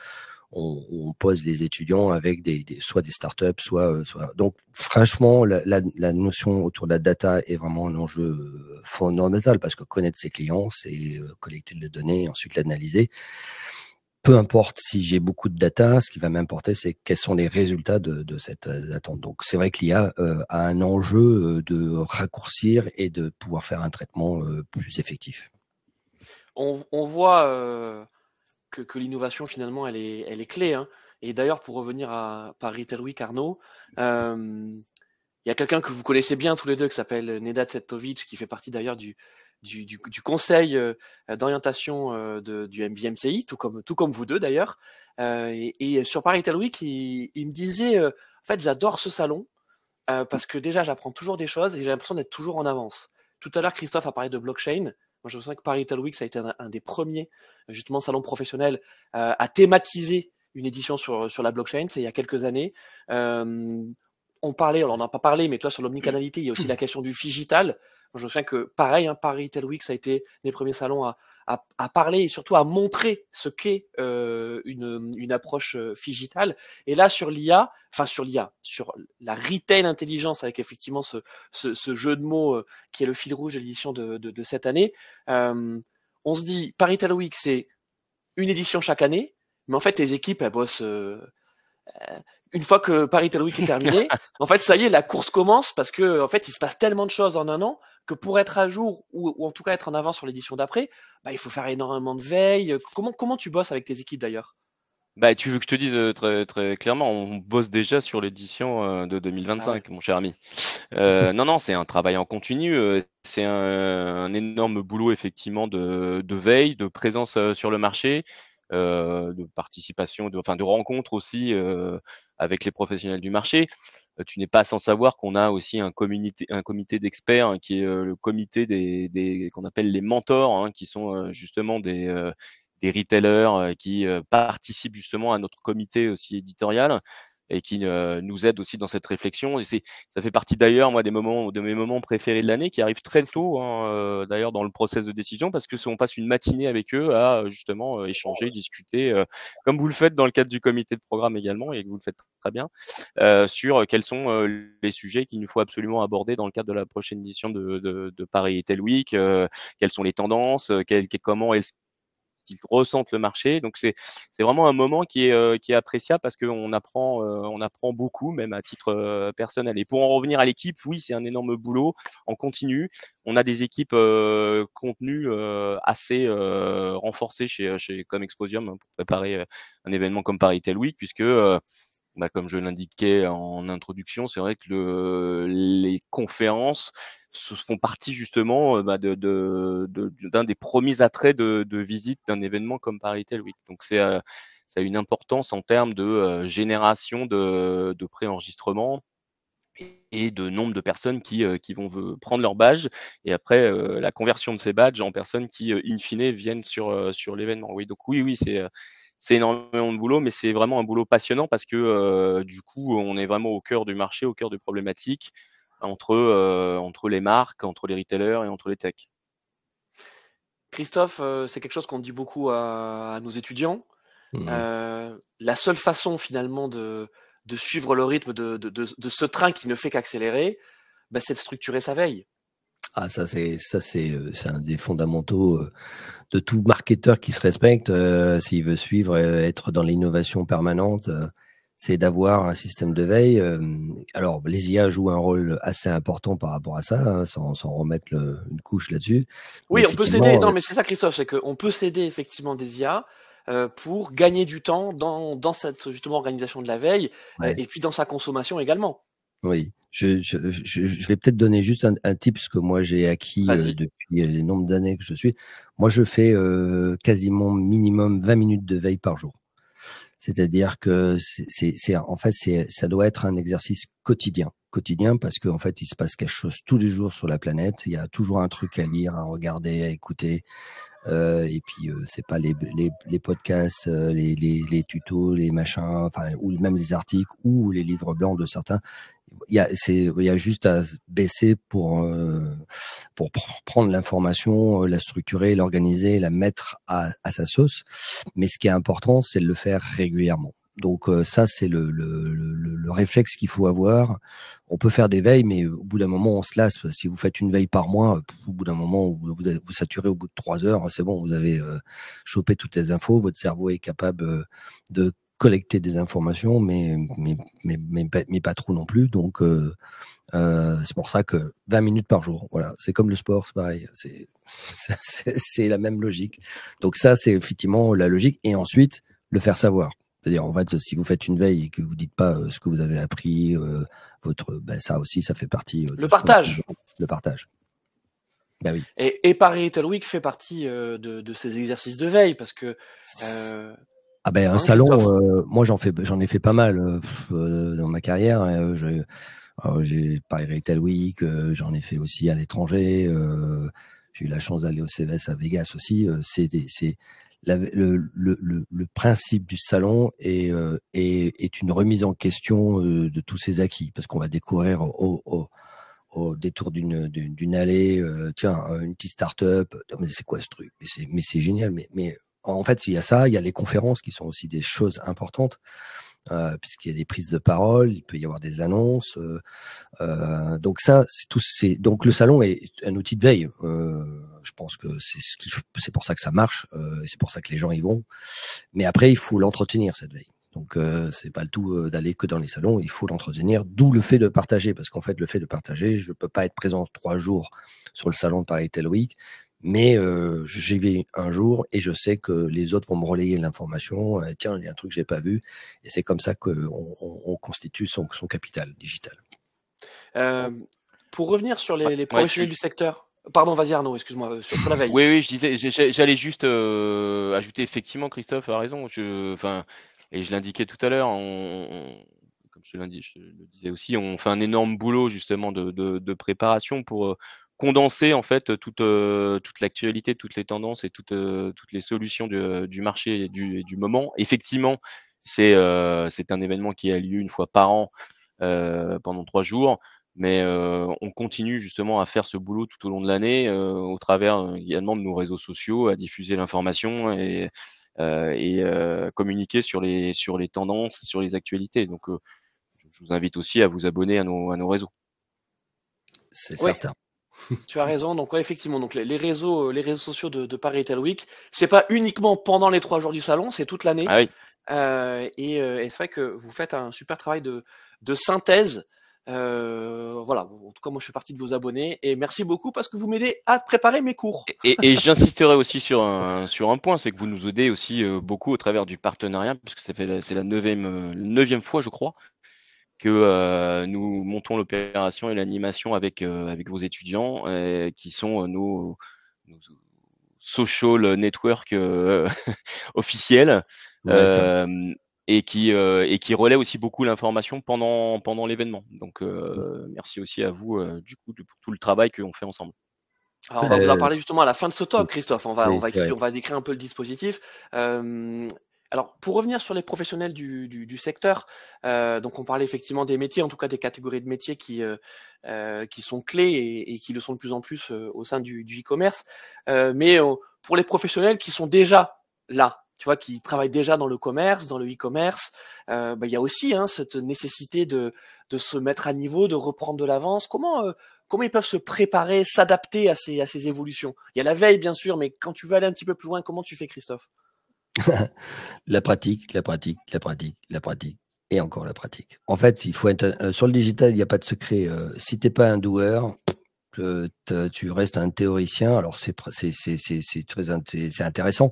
on pose les étudiants avec soit des startups, soit. Donc, franchement, la notion autour de la data est vraiment un enjeu fondamental parce que connaître ses clients, c'est collecter les données et ensuite l'analyser. Peu importe si j'ai beaucoup de data, ce qui va m'importer, c'est quels sont les résultats de cette attente. Donc, c'est vrai que l'IA a un enjeu de raccourcir et de pouvoir faire un traitement plus effectif. On voit que l'innovation, finalement, elle est clé. Hein. Et d'ailleurs, pour revenir à Paris Retail Week, Arnaud, il y a quelqu'un que vous connaissez bien tous les deux qui s'appelle Nedad Cvetovic, qui fait partie d'ailleurs du conseil d'orientation du MBMCI, tout comme vous deux d'ailleurs. Et sur Paris Retail Week, il me disait, en fait, j'adore ce salon parce que déjà, j'apprends toujours des choses et j'ai l'impression d'être toujours en avance. Tout à l'heure, Christophe a parlé de blockchain. Moi, je me souviens que Paris Retail Week, ça a été un des premiers, justement, salons professionnels à thématiser une édition sur la blockchain. C'est il y a quelques années. On n'en a pas parlé, mais toi, sur l'omnicanalité, il y a aussi la question du phygital. Moi, je me souviens que, pareil, Paris Retail Week, ça a été les premiers salons à parler et surtout à montrer ce qu'est une approche phygital. Et là, sur la retail intelligence, avec effectivement ce jeu de mots qui est le fil rouge de l'édition de cette année, on se dit, Paris Retail Week, c'est une édition chaque année, mais en fait, les équipes, elles bossent... une fois que Paris Retail Week est terminé, en fait, ça y est, la course commence parce que, en fait, il se passe tellement de choses en un an que pour être à jour ou en tout cas être en avance sur l'édition d'après, il faut faire énormément de veille. Comment tu bosses avec tes équipes d'ailleurs ? Bah, tu veux que je te dise très, très clairement, on bosse déjà sur l'édition de Ah ouais. 2025, mon cher ami. Non, non, c'est un travail en continu. C'est un énorme boulot effectivement de veille, de présence sur le marché, de participation, enfin de rencontres aussi avec les professionnels du marché. Tu n'es pas sans savoir qu'on a aussi un comité d'experts hein, qui est le comité des qu'on appelle les mentors, hein, qui sont justement des retailers qui participent justement à notre comité aussi éditorial et qui nous aident aussi dans cette réflexion. Et ça fait partie d'ailleurs, moi, de mes moments préférés de l'année qui arrivent très tôt, hein, d'ailleurs, dans le process de décision, parce que on passe une matinée avec eux à justement échanger, discuter, comme vous le faites dans le cadre du comité de programme également, et que vous le faites très bien, sur quels sont les sujets qu'il nous faut absolument aborder dans le cadre de la prochaine édition de Paris Retail Week, quelles sont les tendances, comment est-ce qu'ils ressentent le marché. Donc c'est vraiment un moment qui est appréciable parce qu'on on apprend beaucoup, même à titre personnel. Et pour en revenir à l'équipe, oui, c'est un énorme boulot en continu. On a des équipes contenu assez renforcées chez Comexposium hein, pour préparer un événement comme Paris Retail Week, puisque bah, comme je l'indiquais en introduction, c'est vrai que les conférences font partie justement bah, d'un des premiers attraits de visite d'un événement comme Paris Retail Week. Donc ça a une importance en termes de génération de préenregistrement et de nombre de personnes qui vont prendre leur badge et après la conversion de ces badges en personnes qui, in fine, viennent sur l'événement. Oui, donc oui, c'est énormément de boulot, mais c'est vraiment un boulot passionnant parce que du coup, on est vraiment au cœur du marché, au cœur des problématiques entre les marques, entre les retailers et entre les techs. Christophe, c'est quelque chose qu'on dit beaucoup à nos étudiants. Mmh. La seule façon finalement de suivre le rythme de ce train qui ne fait qu'accélérer, bah, c'est de structurer sa veille. Ah, c'est un des fondamentaux de tout marketeur qui se respecte, s'il veut suivre, être dans l'innovation permanente, c'est d'avoir un système de veille. Alors, les IA jouent un rôle assez important par rapport à ça, hein, sans remettre une couche là-dessus. Mais Oui, on peut s'aider. effectivement, Non, mais c'est ça, Christophe, c'est qu'on peut s'aider effectivement des IA pour gagner du temps dans cette justement organisation de la veille ouais, et puis dans sa consommation également. oui. Je vais peut-être donner juste un tips que moi j'ai acquis Vas-y. depuis les nombres d'années que je suis. Moi, je fais quasiment minimum 20 minutes de veille par jour. C'est-à-dire que en fait, ça doit être un exercice quotidien parce qu'en fait, il se passe quelque chose tous les jours sur la planète. Il y a toujours un truc à lire, à regarder, à écouter. Et puis, c'est pas les podcasts, les tutos, les machins, enfin, ou même les articles ou les livres blancs de certains. Il y a juste à se baisser pour prendre l'information, la structurer, l'organiser, la mettre à sa sauce. Mais ce qui est important, c'est de le faire régulièrement. Donc ça, c'est le réflexe qu'il faut avoir. On peut faire des veilles, mais au bout d'un moment, on se lasse. Si vous faites une veille par mois, au bout d'un moment, vous saturez au bout de 3 heures, c'est bon, vous avez chopé toutes les infos. Votre cerveau est capable de collecter des informations, mais pas trop non plus. Donc c'est pour ça que 20 minutes par jour, voilà, c'est comme le sport, c'est pareil, c'est la même logique. Donc ça, c'est effectivement la logique. Et ensuite, le faire savoir. C'est-à-dire, en fait, si vous faites une veille et que vous dites pas ce que vous avez appris, ça aussi, ça fait partie de Le ce qu'on appelle partage. le partage. Ben oui. Et Paris Retail Week fait partie de ces exercices de veille parce que Ah ben un hein, Christophe. salon, moi j'en ai fait pas mal dans ma carrière. J'ai Paris Retail Week, j'en ai fait aussi à l'étranger. J'ai eu la chance d'aller au CES à Vegas aussi. Le principe du salon est une remise en question de tous ces acquis, parce qu'on va découvrir au détour d'une allée, tiens, une petite start-up. Oh, mais c'est quoi ce truc? Mais c'est génial. Mais en fait, il y a ça, il y a les conférences qui sont aussi des choses importantes. Puisqu'il y a des prises de parole, il peut y avoir des annonces. Donc ça, donc le salon est un outil de veille. Je pense que c'est pour ça que ça marche. Et c'est pour ça que les gens y vont. Mais après, il faut l'entretenir cette veille. Donc c'est pas le tout d'aller que dans les salons. Il faut l'entretenir. D'où le fait de partager, parce qu'en fait, le fait de partager, je peux pas être présent 3 jours sur le salon de Paris Retail Week. Mais j'y vais un jour et je sais que les autres vont me relayer l'information. Tiens, il y a un truc que j'ai pas vu. Et c'est comme ça qu'on constitue son capital digital. Pour revenir sur les professionnels du secteur. Pardon, vas-y Arnaud, excuse-moi, sur la veille. Oui, je disais, j'allais juste ajouter, effectivement, Christophe a raison. Et je l'indiquais tout à l'heure, comme je le disais aussi, on fait un énorme boulot justement de préparation pour condenser en fait toute l'actualité, toutes les tendances et toutes les solutions du marché et du moment. Effectivement, c'est un événement qui a lieu une fois par an pendant 3 jours. Mais on continue justement à faire ce boulot tout au long de l'année, au travers également de nos réseaux sociaux, à diffuser l'information et communiquer sur les tendances, sur les actualités. Donc, je vous invite aussi à vous abonner à nos réseaux. C'est certain. Tu as raison. Donc, effectivement, donc les réseaux sociaux de Paris Retail Week, c'est pas uniquement pendant les 3 jours du salon, c'est toute l'année. Ah oui. Et c'est vrai que vous faites un super travail de synthèse. Voilà, en tout cas moi je fais partie de vos abonnés et merci beaucoup parce que vous m'aidez à préparer mes cours. Et j'insisterai aussi sur un point, c'est que vous nous aidez aussi beaucoup au travers du partenariat, puisque c'est la 9e fois, je crois, que nous montons l'opération et l'animation avec vos étudiants qui sont nos social network officiels. Et qui relaie aussi beaucoup l'information pendant l'événement. Donc, merci aussi à vous, du coup, pour tout le travail qu'on fait ensemble. Alors, on va vous en parler justement à la fin de ce talk, Christophe. On va décrire un peu le dispositif. Alors, pour revenir sur les professionnels du secteur, donc on parlait effectivement des métiers, en tout cas des catégories de métiers qui sont clés et qui le sont de plus en plus au sein du e-commerce. Mais pour les professionnels qui sont déjà là, tu vois, qui travaillent déjà dans le commerce, dans le e-commerce, il y a aussi cette nécessité de se mettre à niveau, de reprendre de l'avance. Comment ils peuvent se préparer, s'adapter à ces évolutions? Il y a la veille, bien sûr, mais quand tu veux aller un petit peu plus loin, comment tu fais, Christophe? La pratique et encore la pratique. En fait, il faut être sur le digital, il n'y a pas de secret. Si t'es pas un doer, tu restes un théoricien. Alors c'est intéressant,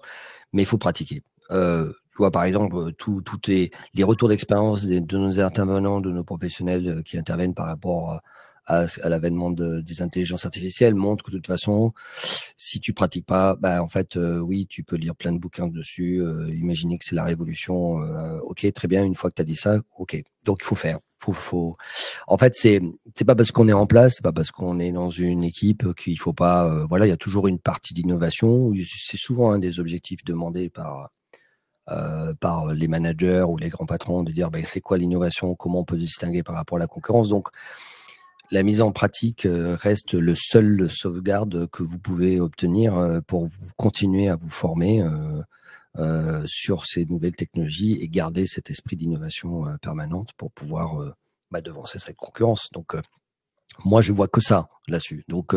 mais il faut pratiquer. Tu vois, par exemple, tous les retours d'expérience de nos intervenants, de nos professionnels qui interviennent par rapport à l'avènement des intelligences artificielles montrent que de toute façon, si tu pratiques pas, en fait, oui, tu peux lire plein de bouquins dessus, imaginer que c'est la révolution. Ok, très bien. Une fois que tu as dit ça, ok. Donc il faut faire. En fait, c'est pas parce qu'on est en place, c'est pas parce qu'on est dans une équipe qu'il faut pas. Voilà, il y a toujours une partie d'innovation. C'est souvent un des objectifs demandés par les managers ou les grands patrons de dire c'est quoi l'innovation, comment on peut se distinguer par rapport à la concurrence. Donc la mise en pratique reste le seul sauvegarde que vous pouvez obtenir pour vous continuer à vous former sur ces nouvelles technologies et garder cet esprit d'innovation permanente pour pouvoir devancer cette concurrence. Donc moi je vois que ça là-dessus. Donc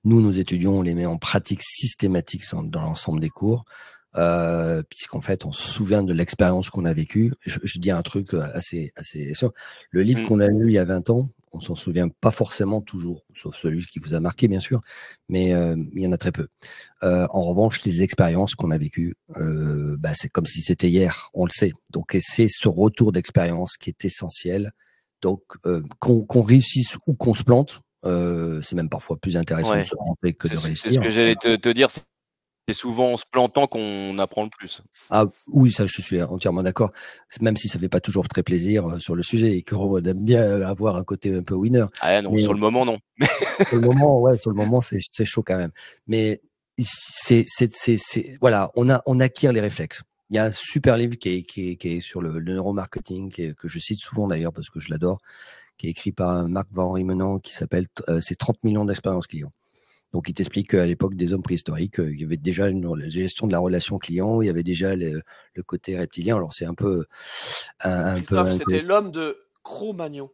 nous, nos étudiants, on les met en pratique systématique dans l'ensemble des cours. Puisqu'en fait on se souvient de l'expérience qu'on a vécue. Je dis un truc assez sûr. Le livre qu'on a lu il y a 20 ans, on s'en souvient pas forcément toujours, sauf celui qui vous a marqué bien sûr, mais il y en a très peu. En revanche, les expériences qu'on a vécues, c'est comme si c'était hier, on le sait. Donc c'est ce retour d'expérience qui est essentiel. Donc qu'on réussisse ou qu'on se plante, c'est même parfois plus intéressant de se planter que de réussir. C'est ce que j'allais te dire. C'est souvent en se plantant qu'on apprend le plus. Ah oui, ça je suis entièrement d'accord. Même si ça fait pas toujours très plaisir sur le sujet et qu'on aime bien avoir un côté un peu winner. Ah non, mais sur le moment non. Sur le moment c'est chaud quand même. Mais voilà, on acquiert les réflexes. Il y a un super livre qui est sur le neuromarketing que je cite souvent d'ailleurs parce que je l'adore, qui est écrit par Marc Van Rimenant, qui s'appelle c'est 30 millions d'expériences clients. Donc, il t'explique qu'à l'époque des hommes préhistoriques, il y avait déjà la gestion de la relation client, il y avait déjà le côté reptilien. Alors, c'est un peu... C'était l'homme de Cro-Magnon.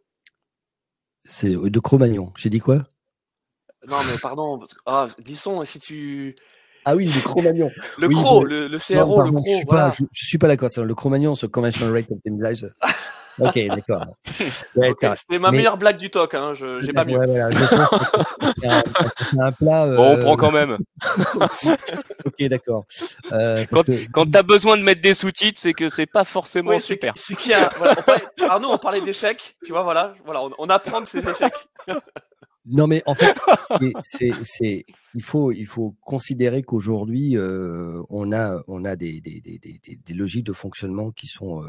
C'est de Cro-Magnon. J'ai dit quoi? Non, mais pardon. Disons, si tu... Ah oui, le Cro-Magnon. Le CRO, le CRO, le CRO. Je suis pas d'accord. C'est le Cro-Magnon, ce Conventional Rate Optimizer. Ok, d'accord. Ouais, Ok, c'était ma meilleure blague du talk, hein, j'ai pas mieux. Ouais, voilà, je pense que c'est un plat. Bon, on prend quand même. Ok, d'accord. Quand tu as besoin de mettre des sous-titres, c'est que c'est pas forcément Oui, super. c'est qu'il y a. Voilà, Arnaud, on parlait d'échecs, tu vois, voilà, on apprend de ces échecs. Non, mais en fait, il faut considérer qu'aujourd'hui, on a des logiques de fonctionnement qui sont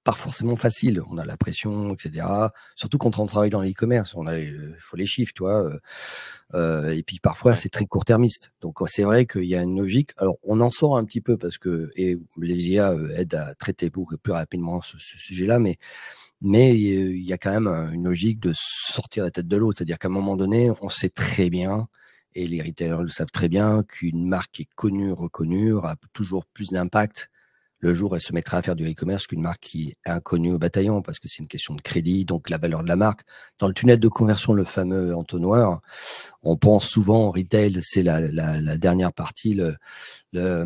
pas forcément faciles. On a la pression, etc. Surtout quand on travaille dans l'e-commerce, faut les chiffres, tu vois. Et puis parfois, c'est très court-termiste. Donc c'est vrai qu'il y a une logique. Alors on en sort un petit peu parce que les IA aident à traiter beaucoup plus rapidement ce sujet-là, mais il y a quand même une logique de sortir la tête de l'eau. C'est-à-dire qu'à un moment donné, on sait très bien, et les retailers le savent très bien, qu'une marque qui est connue, reconnue, aura toujours plus d'impact le jour où elle se mettra à faire du e-commerce qu'une marque qui est inconnue au bataillon, parce que c'est une question de crédit, donc la valeur de la marque. Dans le tunnel de conversion, le fameux entonnoir, on pense souvent au retail, c'est la dernière partie, la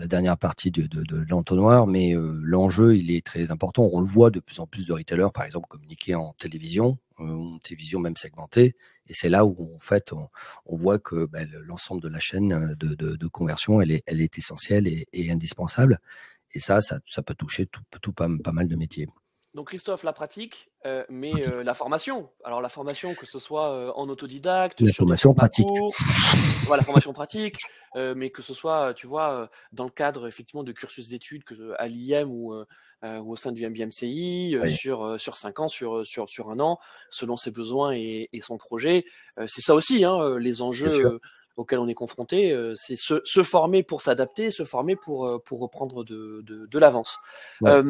dernière partie de l'entonnoir, mais l'enjeu, il est très important. On le voit de plus en plus de retailers, par exemple, communiquer en télévision, une télévision même segmentée, et c'est là où, en fait, on voit que l'ensemble de la chaîne de conversion, elle est essentielle et indispensable. Et ça peut toucher pas mal de métiers. Donc Christophe, la pratique, mais la formation. Alors la formation, que ce soit en autodidacte, La sur des formation formats pratique. courts, voilà, la formation pratique, mais que ce soit, tu vois, dans le cadre effectivement de cursus d'études à l'IM ou au sein du MBMCI, Oui. sur 5 ans, sur 1 an, selon ses besoins et son projet. C'est ça aussi, hein, les enjeux auxquels on est confronté, c'est se former pour s'adapter, se former pour reprendre de l'avance. Ouais.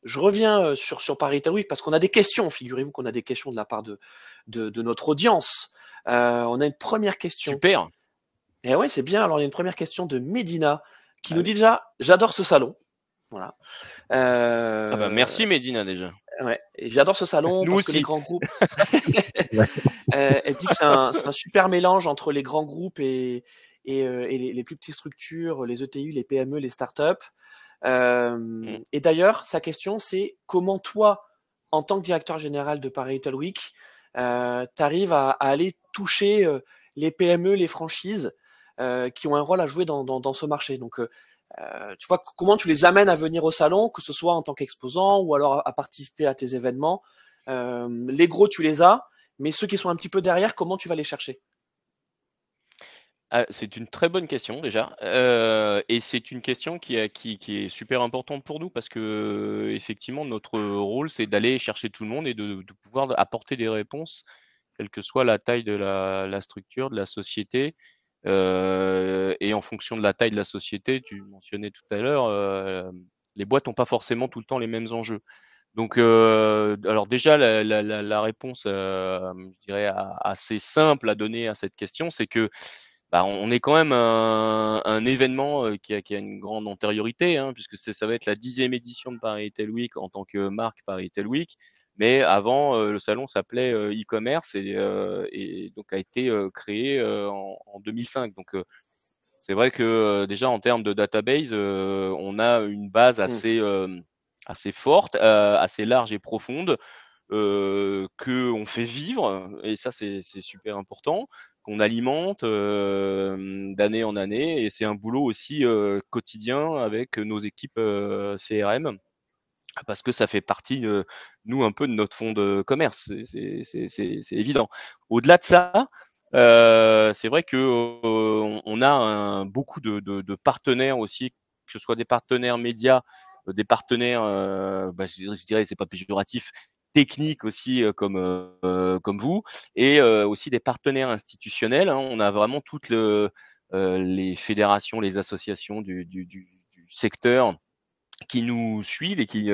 Je reviens sur Paris Retail Week parce qu'on a des questions. Figurez-vous qu'on a des questions de la part de notre audience. On a une première question. Super. Et ouais, c'est bien. Alors, il y a une première question de Medina qui nous oui. dit déjà, j'adore ce salon. Voilà. Merci Medina déjà. Ouais, et j'adore ce salon Nous parce que aussi. les grands groupes. Elle dit que c'est un super mélange entre les grands groupes et les plus petites structures, les ETI, les PME, les startups. Et d'ailleurs, sa question, c'est comment toi, en tant que directeur général de Paris Retail Week, tu arrives à aller toucher les PME, les franchises qui ont un rôle à jouer dans ce marché. Donc, tu vois, comment tu les amènes à venir au salon, que ce soit en tant qu'exposant ou alors à participer à tes événements. Les gros, tu les as, mais ceux qui sont un petit peu derrière, comment tu vas les chercher? C'est une très bonne question déjà, et c'est une question qui est super importante pour nous parce que effectivement notre rôle c'est d'aller chercher tout le monde et de pouvoir apporter des réponses, quelle que soit la taille de la structure, de la société, et en fonction de la taille de la société, tu mentionnais tout à l'heure, les boîtes ont pas forcément tout le temps les mêmes enjeux. Donc, alors déjà la réponse, je dirais assez simple à donner à cette question, c'est que on est quand même un événement qui a une grande antériorité, hein, puisque ça va être la 10e édition de Paris Retail Week en tant que marque Paris Retail Week. Mais avant, le salon s'appelait e-commerce et donc a été créé en 2005. Donc, c'est vrai que déjà en termes de database, on a une base assez forte, assez large et profonde, qu'on fait vivre, et ça c'est super important, qu'on alimente d'année en année, et c'est un boulot aussi quotidien avec nos équipes CRM, parce que ça fait partie, nous, un peu de notre fonds de commerce, c'est évident. Au-delà de ça, c'est vrai qu'on on a beaucoup de partenaires aussi, que ce soit des partenaires médias, des partenaires, je dirais, c'est pas péjoratif, techniques aussi, comme vous, et aussi des partenaires institutionnels, hein. On a vraiment toutes les fédérations, les associations du secteur qui nous suivent et qui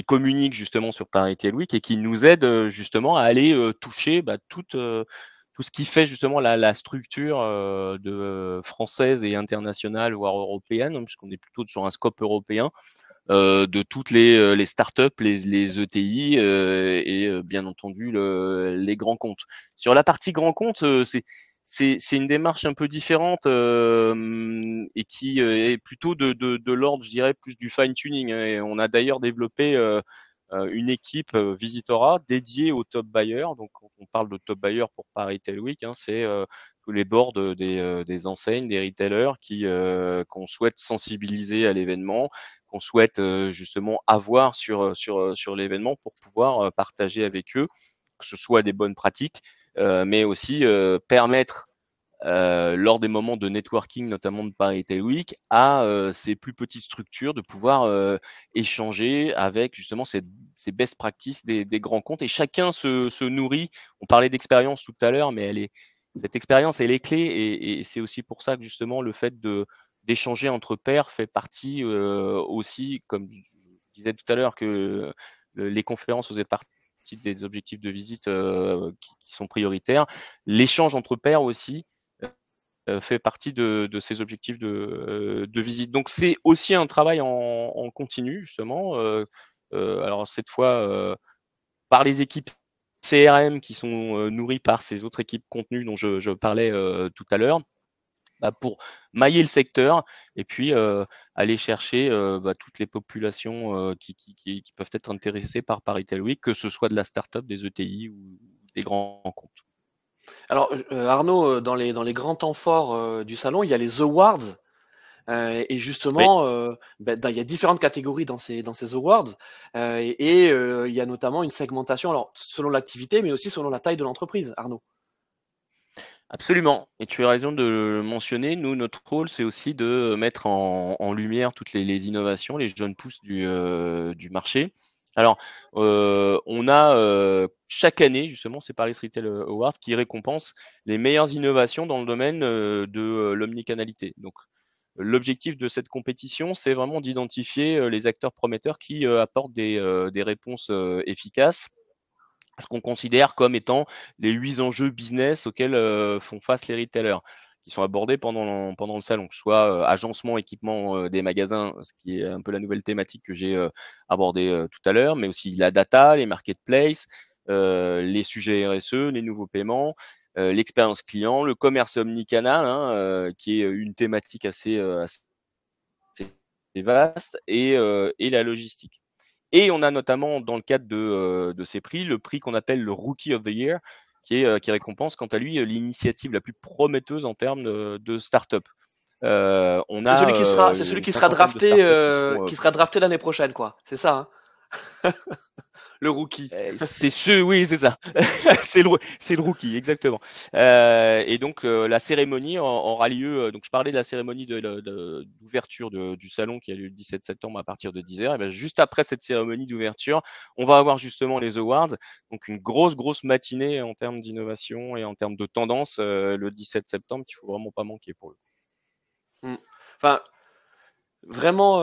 communiquent justement sur Paris Retail Week et qui nous aident justement à aller toucher tout ce qui fait justement la structure française et internationale, voire européenne, hein, puisqu'on est plutôt sur un scope européen, de toutes les startups, les ETI et bien entendu les grands comptes. Sur la partie grands comptes, c'est une démarche un peu différente et qui est plutôt de l'ordre, je dirais, plus du fine-tuning. Et on a d'ailleurs développé une équipe Visitora dédiée aux top buyers. Donc, quand on parle de top buyers pour Paris Retail Week, c'est tous les boards des enseignes, des retailers qu'on souhaite sensibiliser à l'événement, qu'on souhaite justement avoir sur l'événement pour pouvoir partager avec eux, que ce soit des bonnes pratiques, mais aussi permettre lors des moments de networking, notamment de Paris Retail Week, à ces plus petites structures de pouvoir échanger avec justement ces best practices des grands comptes. Et chacun se nourrit. On parlait d'expérience tout à l'heure, mais cette expérience, elle est clé. Et c'est aussi pour ça que justement le fait d'échanger entre pairs fait partie aussi, comme je disais tout à l'heure, que les conférences faisaient partie des objectifs de visite qui sont prioritaires. L'échange entre pairs aussi fait partie de ces objectifs de visite. Donc c'est aussi un travail en continu, justement. Alors cette fois, par les équipes CRM qui sont nourries par ces autres équipes contenu dont je parlais tout à l'heure, pour mailler le secteur et puis aller chercher toutes les populations qui peuvent être intéressées par Paris Retail Week, que ce soit de la start-up, des ETI ou des grands comptes. Alors, Arnaud, dans les grands temps forts du salon, il y a les awards. Et justement, il y a différentes catégories dans ces awards. Il y a notamment une segmentation, alors selon l'activité, mais aussi selon la taille de l'entreprise, Arnaud. Absolument. Et tu as raison de le mentionner. Nous, notre rôle, c'est aussi de mettre en lumière toutes les innovations, les jeunes pousses du marché. Alors, on a chaque année, justement, c'est Paris Retail Awards qui récompense les meilleures innovations dans le domaine de l'omnicanalité. Donc, l'objectif de cette compétition, c'est vraiment d'identifier les acteurs prometteurs qui apportent des réponses efficaces, ce qu'on considère comme étant les 8 enjeux business auxquels font face les retailers, qui sont abordés pendant le salon, que ce soit agencement, équipement des magasins, ce qui est un peu la nouvelle thématique que j'ai abordée tout à l'heure, mais aussi la data, les marketplaces, les sujets RSE, les nouveaux paiements, l'expérience client, le commerce omnicanal, qui est une thématique assez vaste, et la logistique. Et on a notamment, dans le cadre de ces prix, le prix qu'on appelle le Rookie of the Year, qui récompense, quant à lui, l'initiative la plus prometteuse en termes de start-up. C'est celui qui sera drafté l'année prochaine, quoi. C'est ça, hein. Le rookie. Oui, c'est ça. c'est le rookie, exactement. Et donc la cérémonie aura lieu. Donc je parlais de la cérémonie d'ouverture du salon qui a lieu le 17 septembre à partir de 10h. Et bien, juste après cette cérémonie d'ouverture, on va avoir justement les awards. Donc une grosse matinée en termes d'innovation et en termes de tendance le 17 septembre qu'il faut vraiment pas manquer pour le coup. Enfin. Vraiment,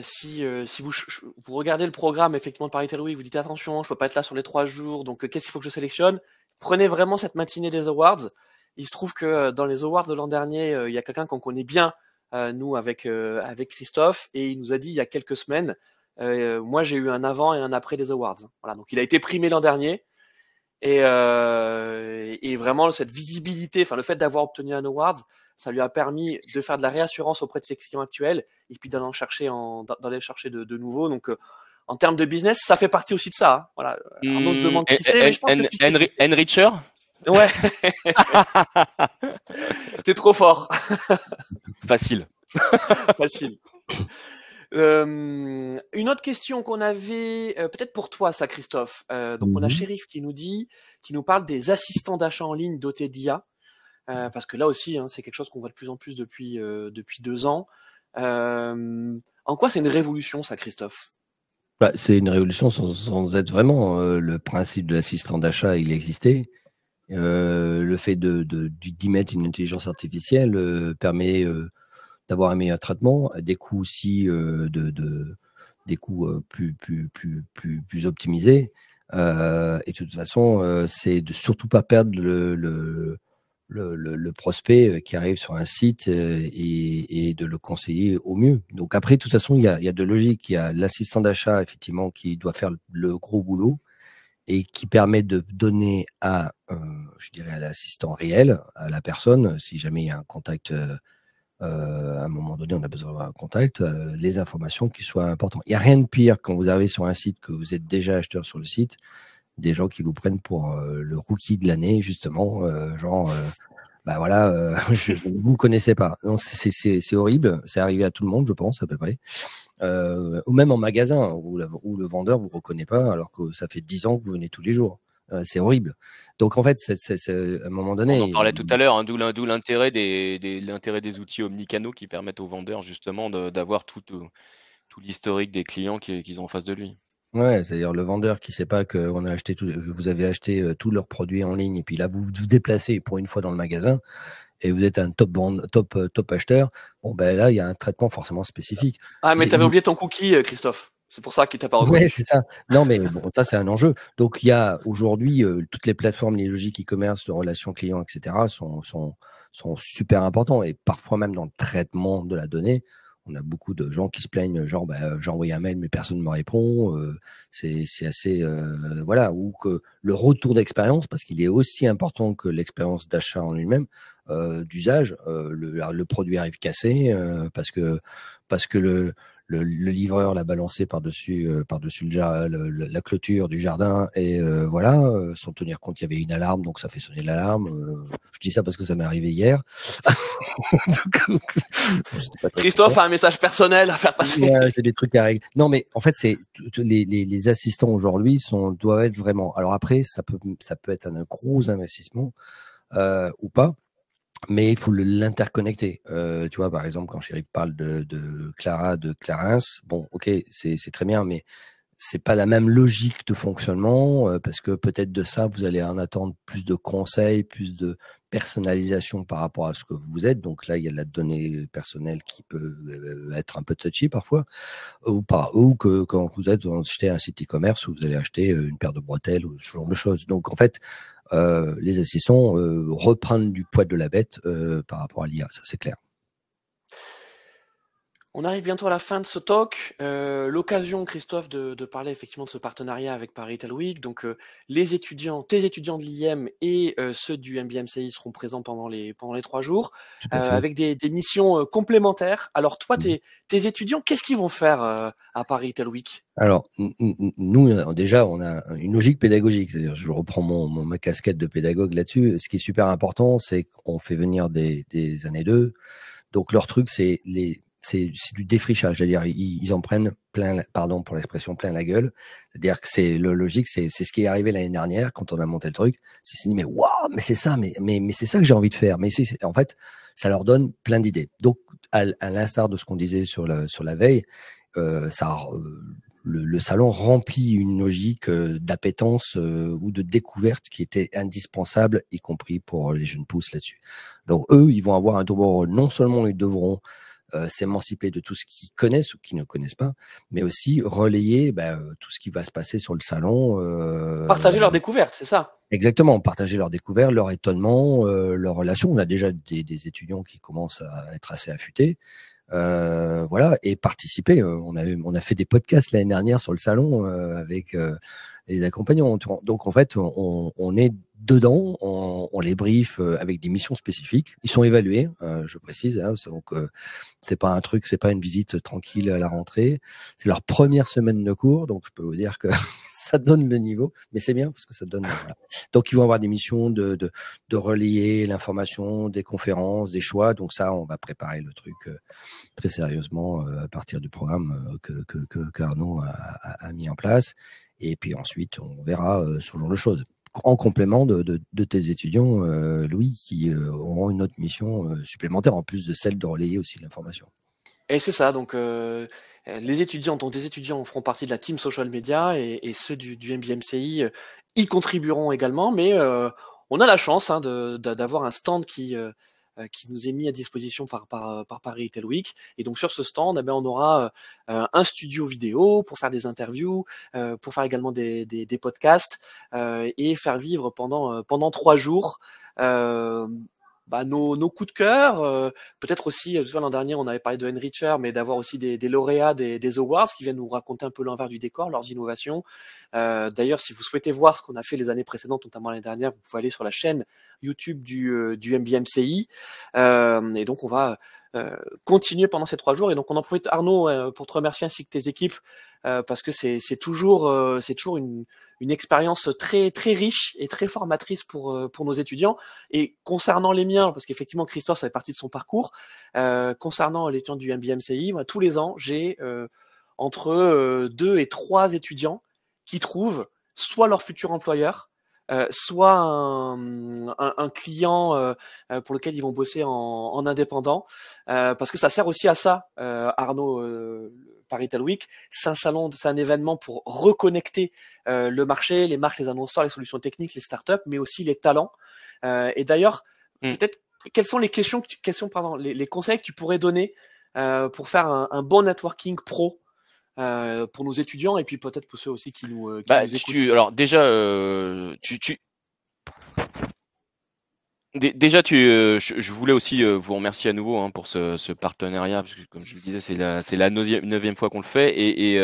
si vous regardez le programme effectivement de Paris Retail Week, vous dites attention, je peux pas être là sur les 3 jours, donc qu'est-ce qu'il faut que je sélectionne? Prenez vraiment cette matinée des awards. Il se trouve que dans les awards de l'an dernier, il y a quelqu'un qu'on connaît bien, nous avec Christophe, et il nous a dit il y a quelques semaines, moi j'ai eu un avant et un après des awards. Voilà, donc il a été primé l'an dernier. Et vraiment cette visibilité, enfin le fait d'avoir obtenu un award, ça lui a permis de faire de la réassurance auprès de ses clients actuels et puis d'aller chercher de nouveaux. Donc en termes de business, ça fait partie aussi de ça. Hein. Voilà. Arnaud se demande qui c'est, mais je pense que tu sais. Enricher. Ouais. T'es trop fort. Facile. Facile. Une autre question qu'on avait, peut-être pour toi, ça, Christophe. Donc, on a Chérif qui nous parle des assistants d'achat en ligne dotés d'IA, parce que là aussi, hein, c'est quelque chose qu'on voit de plus en plus depuis 2 ans. En quoi c'est une révolution, ça, Christophe? C'est une révolution sans être vraiment. Le principe de l'assistant d'achat, il existait. Le fait d'y mettre une intelligence artificielle permet d'avoir un meilleur traitement, des coûts aussi des coûts plus optimisés. Et de toute façon, c'est de surtout pas perdre le prospect qui arrive sur un site et de le conseiller au mieux. Donc après, de toute façon, il y a de logique. Il y a l'assistant d'achat, effectivement, qui doit faire le gros boulot et qui permet de donner à je dirais, à l'assistant réel, à la personne, si jamais il y a un contact. À un moment donné, on a besoin d'avoir un contact, les informations qui soient importantes. Il n'y a rien de pire quand vous arrivez sur un site, que vous êtes déjà acheteur sur le site, des gens qui vous prennent pour le rookie de l'année, justement, bah voilà, vous ne connaissez pas. Non, c'est horrible, c'est arrivé à tout le monde, je pense, à peu près. Ou même en magasin, où le vendeur vous reconnaît pas, alors que ça fait 10 ans que vous venez tous les jours. C'est horrible. Donc en fait, à un moment donné, On en parlait tout à l'heure, hein, d'où l'intérêt des outils omnicanaux qui permettent aux vendeurs justement d'avoir tout l'historique des clients qu'ils ont en face de lui. ouais, c'est-à-dire le vendeur qui sait pas que vous avez acheté tous leurs produits en ligne, et puis là vous vous déplacez pour une fois dans le magasin et vous êtes un top acheteur. Bon ben là, il y a un traitement forcément spécifique. Ah, mais t'avais oublié ton cookie, Christophe. C'est pour ça qu'il t'a pas reconnu. Ouais, c'est ça. Non, mais bon, ça, c'est un enjeu. Donc, il y a aujourd'hui toutes les plateformes, les logiques e-commerce, de relations clients, etc., sont super importants. Et parfois, même dans le traitement de la donnée, on a beaucoup de gens qui se plaignent, genre, j'ai envoyé un mail, mais personne ne me répond. C'est assez. Voilà. Ou que le retour d'expérience, parce qu'il est aussi important que l'expérience d'achat en lui-même, d'usage, le produit arrive cassé, parce que le livreur l'a balancé par-dessus la clôture du jardin, et voilà, sans tenir compte qu'il y avait une alarme, donc ça fait sonner l'alarme. Je dis ça parce que ça m'est arrivé hier. Donc, Christophe a un message personnel à faire passer. Ouais, j'ai des trucs à régler. Non, mais en fait, les assistants aujourd'hui doivent être vraiment. Alors après, ça peut être un gros investissement ou pas. Mais il faut l'interconnecter. Tu vois, par exemple, quand Chérif parle de Clara, de Clarence, bon, ok, c'est très bien, mais c'est pas la même logique de fonctionnement, parce que peut-être de ça, vous allez en attendre plus de conseils, plus de personnalisation par rapport à ce que vous êtes. Donc là, il y a de la donnée personnelle qui peut être un peu touchy parfois, ou pas, ou que quand vous achetez un site e-commerce, où vous allez acheter une paire de bretelles ou ce genre de choses. Donc en fait, les assistants reprennent du poids de la bête par rapport à l'IA, ça c'est clair. On arrive bientôt à la fin de ce talk. L'occasion, Christophe, de parler effectivement de ce partenariat avec Paris Retail Week. Donc, tes étudiants de l'IM et ceux du MBMCI seront présents pendant les 3 jours, avec des missions complémentaires. Alors, toi, tes étudiants, qu'est-ce qu'ils vont faire à Paris Retail Week? Alors, nous, déjà, on a une logique pédagogique. C'est-à-dire, je reprends ma casquette de pédagogue là-dessus. Ce qui est super important, c'est qu'on fait venir des années 2. Donc, leur truc, c'est du défrichage. C'est-à-dire, ils en prennent plein, pardon pour l'expression, plein la gueule. C'est-à-dire que c'est le logique, c'est ce qui est arrivé l'année dernière quand on a monté le truc. C'est dit, mais waouh, mais c'est ça, mais c'est ça que j'ai envie de faire. Mais en fait, ça leur donne plein d'idées. Donc, à l'instar de ce qu'on disait sur la veille, le salon remplit une logique d'appétence ou de découverte qui était indispensable, y compris pour les jeunes pousses là-dessus. Donc eux, ils vont avoir un double rôle. Non seulement ils devront s'émanciper de tout ce qu'ils connaissent ou qu'ils ne connaissent pas, mais aussi relayer tout ce qui va se passer sur le salon. Partager leurs découvertes, c'est ça? Exactement, partager leurs découvertes, leur étonnement, leurs relations. On a déjà des étudiants qui commencent à être assez affûtés. Voilà, et participer. On a fait des podcasts l'année dernière sur le salon avec les accompagnants. Donc en fait, on est dedans, on les brief avec des missions spécifiques. Ils sont évalués, je précise. Hein, donc c'est pas un truc, c'est pas une visite tranquille à la rentrée. C'est leur première semaine de cours, donc je peux vous dire que ça donne le niveau, mais c'est bien parce que ça donne. Voilà. Donc ils vont avoir des missions de relayer l'information, des conférences, des choix. Donc ça, on va préparer le truc très sérieusement à partir du programme que Arnaud a mis en place. Et puis ensuite, on verra ce genre de choses. En complément de tes étudiants, Louis, qui auront une autre mission supplémentaire, en plus de celle de relayer aussi l'information. Et c'est ça, donc les étudiants, dont des étudiants feront partie de la team social media, et ceux du MBMCI y contribueront également, mais on a la chance d'avoir un stand qui nous est mis à disposition par Paris Retail Week. Et donc sur ce stand, on aura un studio vidéo pour faire des interviews, pour faire également des podcasts, et faire vivre pendant 3 jours nos coups de cœur, peut-être aussi, l'an dernier on avait parlé de Enricher, mais d'avoir aussi des lauréats des awards qui viennent nous raconter un peu l'envers du décor, leurs innovations. D'ailleurs, si vous souhaitez voir ce qu'on a fait les années précédentes, notamment l'année dernière, vous pouvez aller sur la chaîne YouTube du MBMCI. Et donc on va continuer pendant ces 3 jours. Et donc on en profite, Arnaud, pour te remercier ainsi que tes équipes, parce que c'est toujours une expérience très très riche et très formatrice pour nos étudiants. Et concernant les miens, parce qu'effectivement Christophe, ça fait partie de son parcours, concernant les étudiants du MBMCI, moi, tous les ans, j'ai entre 2 et 3 étudiants qui trouvent soit leur futur employeur, soit un client pour lequel ils vont bosser en indépendant, parce que ça sert aussi à ça, Arnaud. Paris Retail Week, c'est un événement pour reconnecter le marché, les marques, les annonceurs, les solutions techniques, les startups, mais aussi les talents. Et d'ailleurs, peut-être, quelles sont les les conseils que tu pourrais donner pour faire un bon networking pro pour nos étudiants et puis peut-être pour ceux aussi qui nous écoutent. Alors déjà, je voulais aussi vous remercier à nouveau pour ce partenariat, parce que comme je le disais, c'est la 9e fois qu'on le fait, et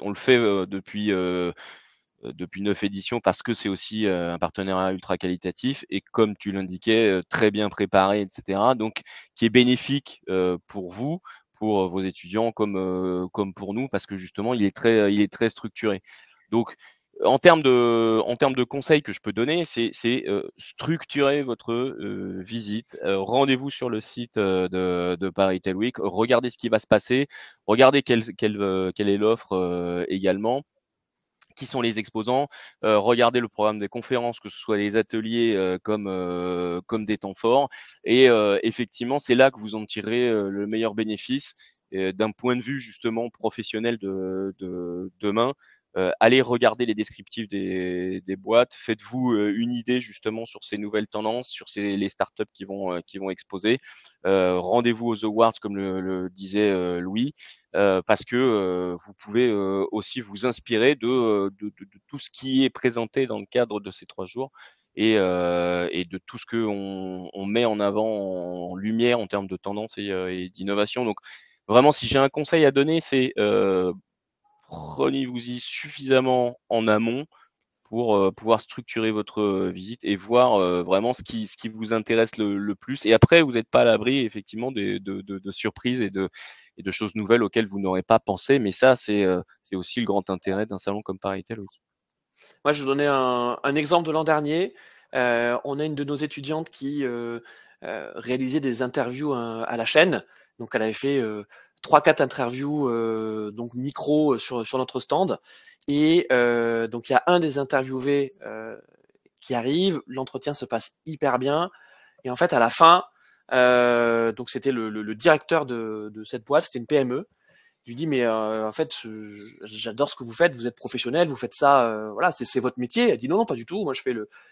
on le fait depuis 9 éditions, parce que c'est aussi un partenariat ultra qualitatif et, comme tu l'indiquais, très bien préparé, etc. Donc qui est bénéfique pour vous, pour vos étudiants, comme pour nous, parce que justement il est très structuré. Donc en termes de conseils que je peux donner, c'est structurer votre visite. Rendez-vous sur le site de Paris Retail Week, regardez ce qui va se passer, regardez quelle est l'offre également, qui sont les exposants, regardez le programme des conférences, que ce soit les ateliers comme des temps forts, et effectivement c'est là que vous en tirez le meilleur bénéfice d'un point de vue justement professionnel de demain. Allez regarder les descriptifs des boîtes, faites-vous une idée justement sur ces nouvelles tendances, sur les startups qui vont exposer. Rendez-vous aux awards, comme le disait Louis, parce que vous pouvez aussi vous inspirer de tout ce qui est présenté dans le cadre de ces 3 jours, et de tout ce qu'on met en avant en lumière en termes de tendance et d'innovation. Donc vraiment, si j'ai un conseil à donner, c'est prenez-vous-y suffisamment en amont pour pouvoir structurer votre visite et voir vraiment ce qui vous intéresse le plus. Et après, vous n'êtes pas à l'abri effectivement de surprises et de choses nouvelles auxquelles vous n'aurez pas pensé. Mais ça, c'est aussi le grand intérêt d'un salon comme Paris Retail Week. Moi, je vais donner un exemple de l'an dernier. On a une de nos étudiantes qui réalisait des interviews à la chaîne. Donc, elle avait fait 3-4 interviews donc micro sur notre stand. Et donc, il y a un des interviewés qui arrive. L'entretien se passe hyper bien. Et en fait, à la fin, donc c'était le directeur de cette boîte, c'était une PME. Je lui dis, mais en fait, j'adore ce que vous faites, vous êtes professionnel, vous faites ça, voilà, c'est votre métier. Elle dit non, pas du tout. Moi, je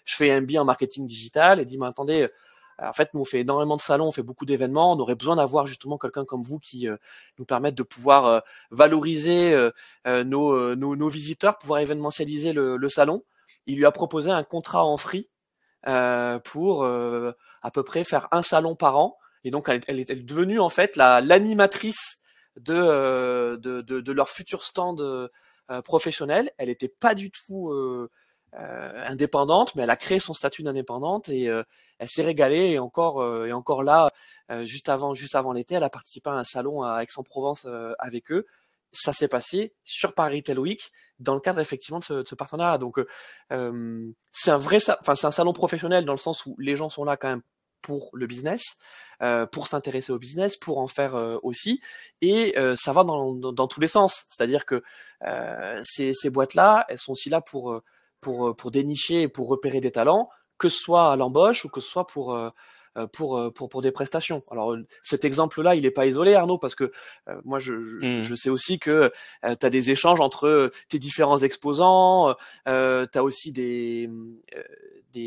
fais un MBA en marketing digital. Elle dit, mais attendez, en fait, nous on fait énormément de salons, on fait beaucoup d'événements. On aurait besoin d'avoir justement quelqu'un comme vous qui nous permette de pouvoir valoriser nos visiteurs, pouvoir événementialiser le salon. Il lui a proposé un contrat en free pour à peu près faire un salon par an. Et donc, elle est devenue en fait l'animatrice de leur futur stand professionnel. Elle n'était pas du tout indépendante, mais elle a créé son statut d'indépendante et elle s'est régalée. Et encore là, juste avant l'été, elle a participé à un salon à Aix-en-Provence avec eux. Ça s'est passé sur Paris Retail Week dans le cadre effectivement de ce partenariat. Donc c'est un salon professionnel dans le sens où les gens sont là quand même pour le business, pour s'intéresser au business, pour en faire aussi, et ça va dans tous les sens. C'est-à-dire que ces boîtes-là, elles sont aussi là pour dénicher et pour repérer des talents, que ce soit à l'embauche ou que ce soit pour des prestations. Alors cet exemple-là, il n'est pas isolé, Arnaud, parce que moi je sais aussi que tu as des échanges entre tes différents exposants, tu as aussi des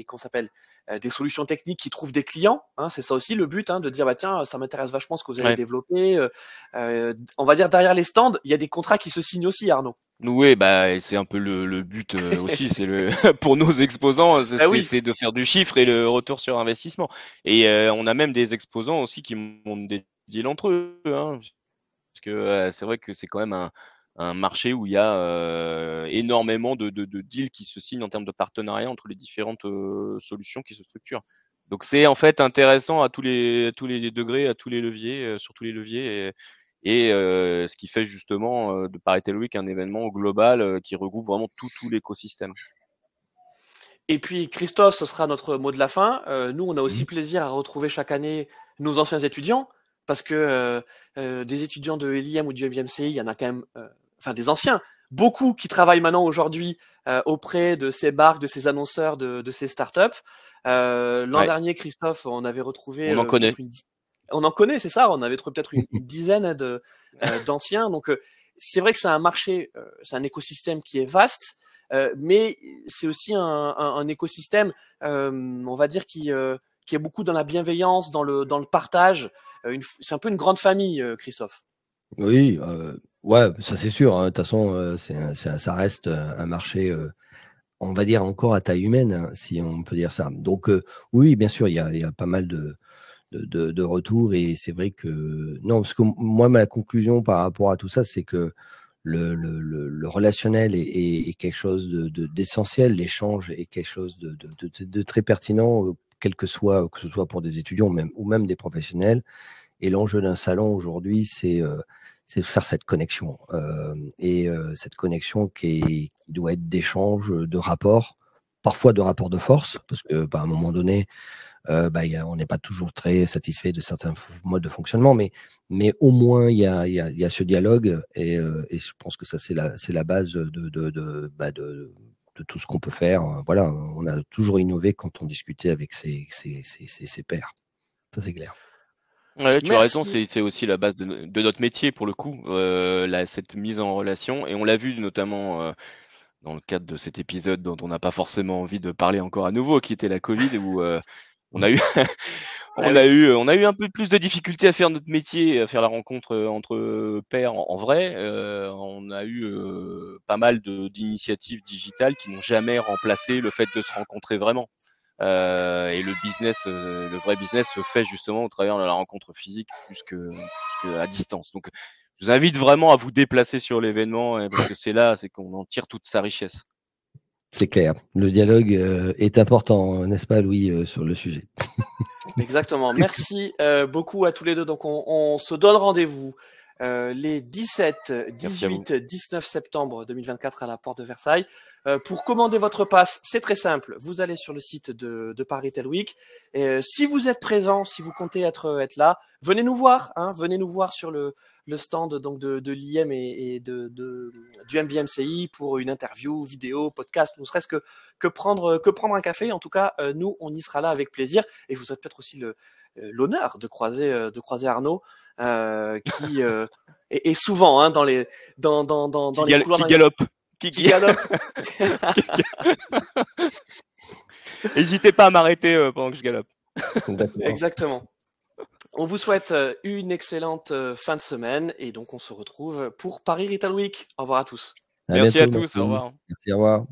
qu'on s'appelle des solutions techniques qui trouvent des clients. Hein, c'est ça aussi le but, hein, de dire bah tiens, ça m'intéresse vachement ce que vous avez développé. On va dire derrière les stands, il y a des contrats qui se signent aussi, Arnaud. Oui, bah c'est un peu le but aussi. C'est pour nos exposants, c'est de faire du chiffre et le retour sur investissement. Et on a même des exposants aussi qui montent des deals entre eux, hein, parce que c'est vrai que c'est quand même un marché où il y a énormément de deals qui se signent en termes de partenariat entre les différentes solutions qui se structurent. Donc c'est en fait intéressant à tous les degrés, à tous les leviers, sur tous les leviers. Et ce qui fait justement de Paritel Week un événement global qui regroupe vraiment tout l'écosystème. Et puis Christophe, ce sera notre mot de la fin. Nous, on a aussi plaisir à retrouver chaque année nos anciens étudiants, parce que des étudiants de l'IM ou du MBMCI, il y en a quand même, enfin des anciens, beaucoup qui travaillent maintenant aujourd'hui auprès de ces marques, de ces annonceurs, de ces startups. L'an dernier, Christophe, on avait retrouvé... On en connaît. On en connaît, c'est ça. On avait trouvé peut-être une dizaine d'anciens. Donc, c'est vrai que c'est un marché, c'est un écosystème qui est vaste, mais c'est aussi un écosystème, on va dire, qui est beaucoup dans la bienveillance, dans le partage. C'est un peu une grande famille, Christophe. Oui, ouais, ça c'est sûr. De toute façon, ça reste un marché, on va dire, encore à taille humaine, hein, si on peut dire ça. Donc, oui, bien sûr, il y a pas mal de retours, et c'est vrai que non, parce que moi, ma conclusion par rapport à tout ça, c'est que le relationnel est quelque chose d'essentiel, l'échange est quelque chose de très pertinent, que ce soit pour des étudiants ou même des professionnels. Et l'enjeu d'un salon aujourd'hui, c'est de faire cette connexion, et cette connexion qui doit être d'échange, de rapport, parfois de rapport de force, parce que à un moment donné, on n'est pas toujours très satisfait de certains modes de fonctionnement, mais au moins il y a ce dialogue, et je pense que ça c'est la base de tout ce qu'on peut faire. Voilà, on a toujours innové quand on discutait avec ses pairs. Ça c'est clair. Ouais, tu as raison, c'est aussi la base de notre métier pour le coup, cette mise en relation, et on l'a vu notamment dans le cadre de cet épisode dont on n'a pas forcément envie de parler encore à nouveau, qui était la Covid, où on a eu on a eu un peu plus de difficultés à faire notre métier, à faire la rencontre entre pairs en vrai. On a eu pas mal d'initiatives digitales qui n'ont jamais remplacé le fait de se rencontrer vraiment. Et le vrai business se fait justement au travers de la rencontre physique plus que à distance. Donc, je vous invite vraiment à vous déplacer sur l'événement, parce que c'est qu'on en tire toute sa richesse. C'est clair. Le dialogue est important, n'est-ce pas, Louis, sur le sujet? Exactement. Merci beaucoup à tous les deux. Donc, on se donne rendez-vous les 17, 18, 19 septembre 2024 à la porte de Versailles. Pour commander votre passe, c'est très simple. Vous allez sur le site de Paritel Week. Et, si vous êtes présent, si vous comptez être là, venez nous voir. Hein, venez nous voir sur le stand donc de l'IM et du MBMCI pour une interview, vidéo, podcast, ne serait-ce que prendre un café. En tout cas, nous, on y sera là avec plaisir. Et vous aurez peut-être aussi l'honneur de croiser Arnaud, qui est souvent dans les couloirs. Qui galope. N'hésitez pas à m'arrêter pendant que je galope. Exactement. On vous souhaite une excellente fin de semaine, et donc on se retrouve pour Paris Retail Week. Au revoir à tous. Merci à tous. Au revoir. Merci, au revoir.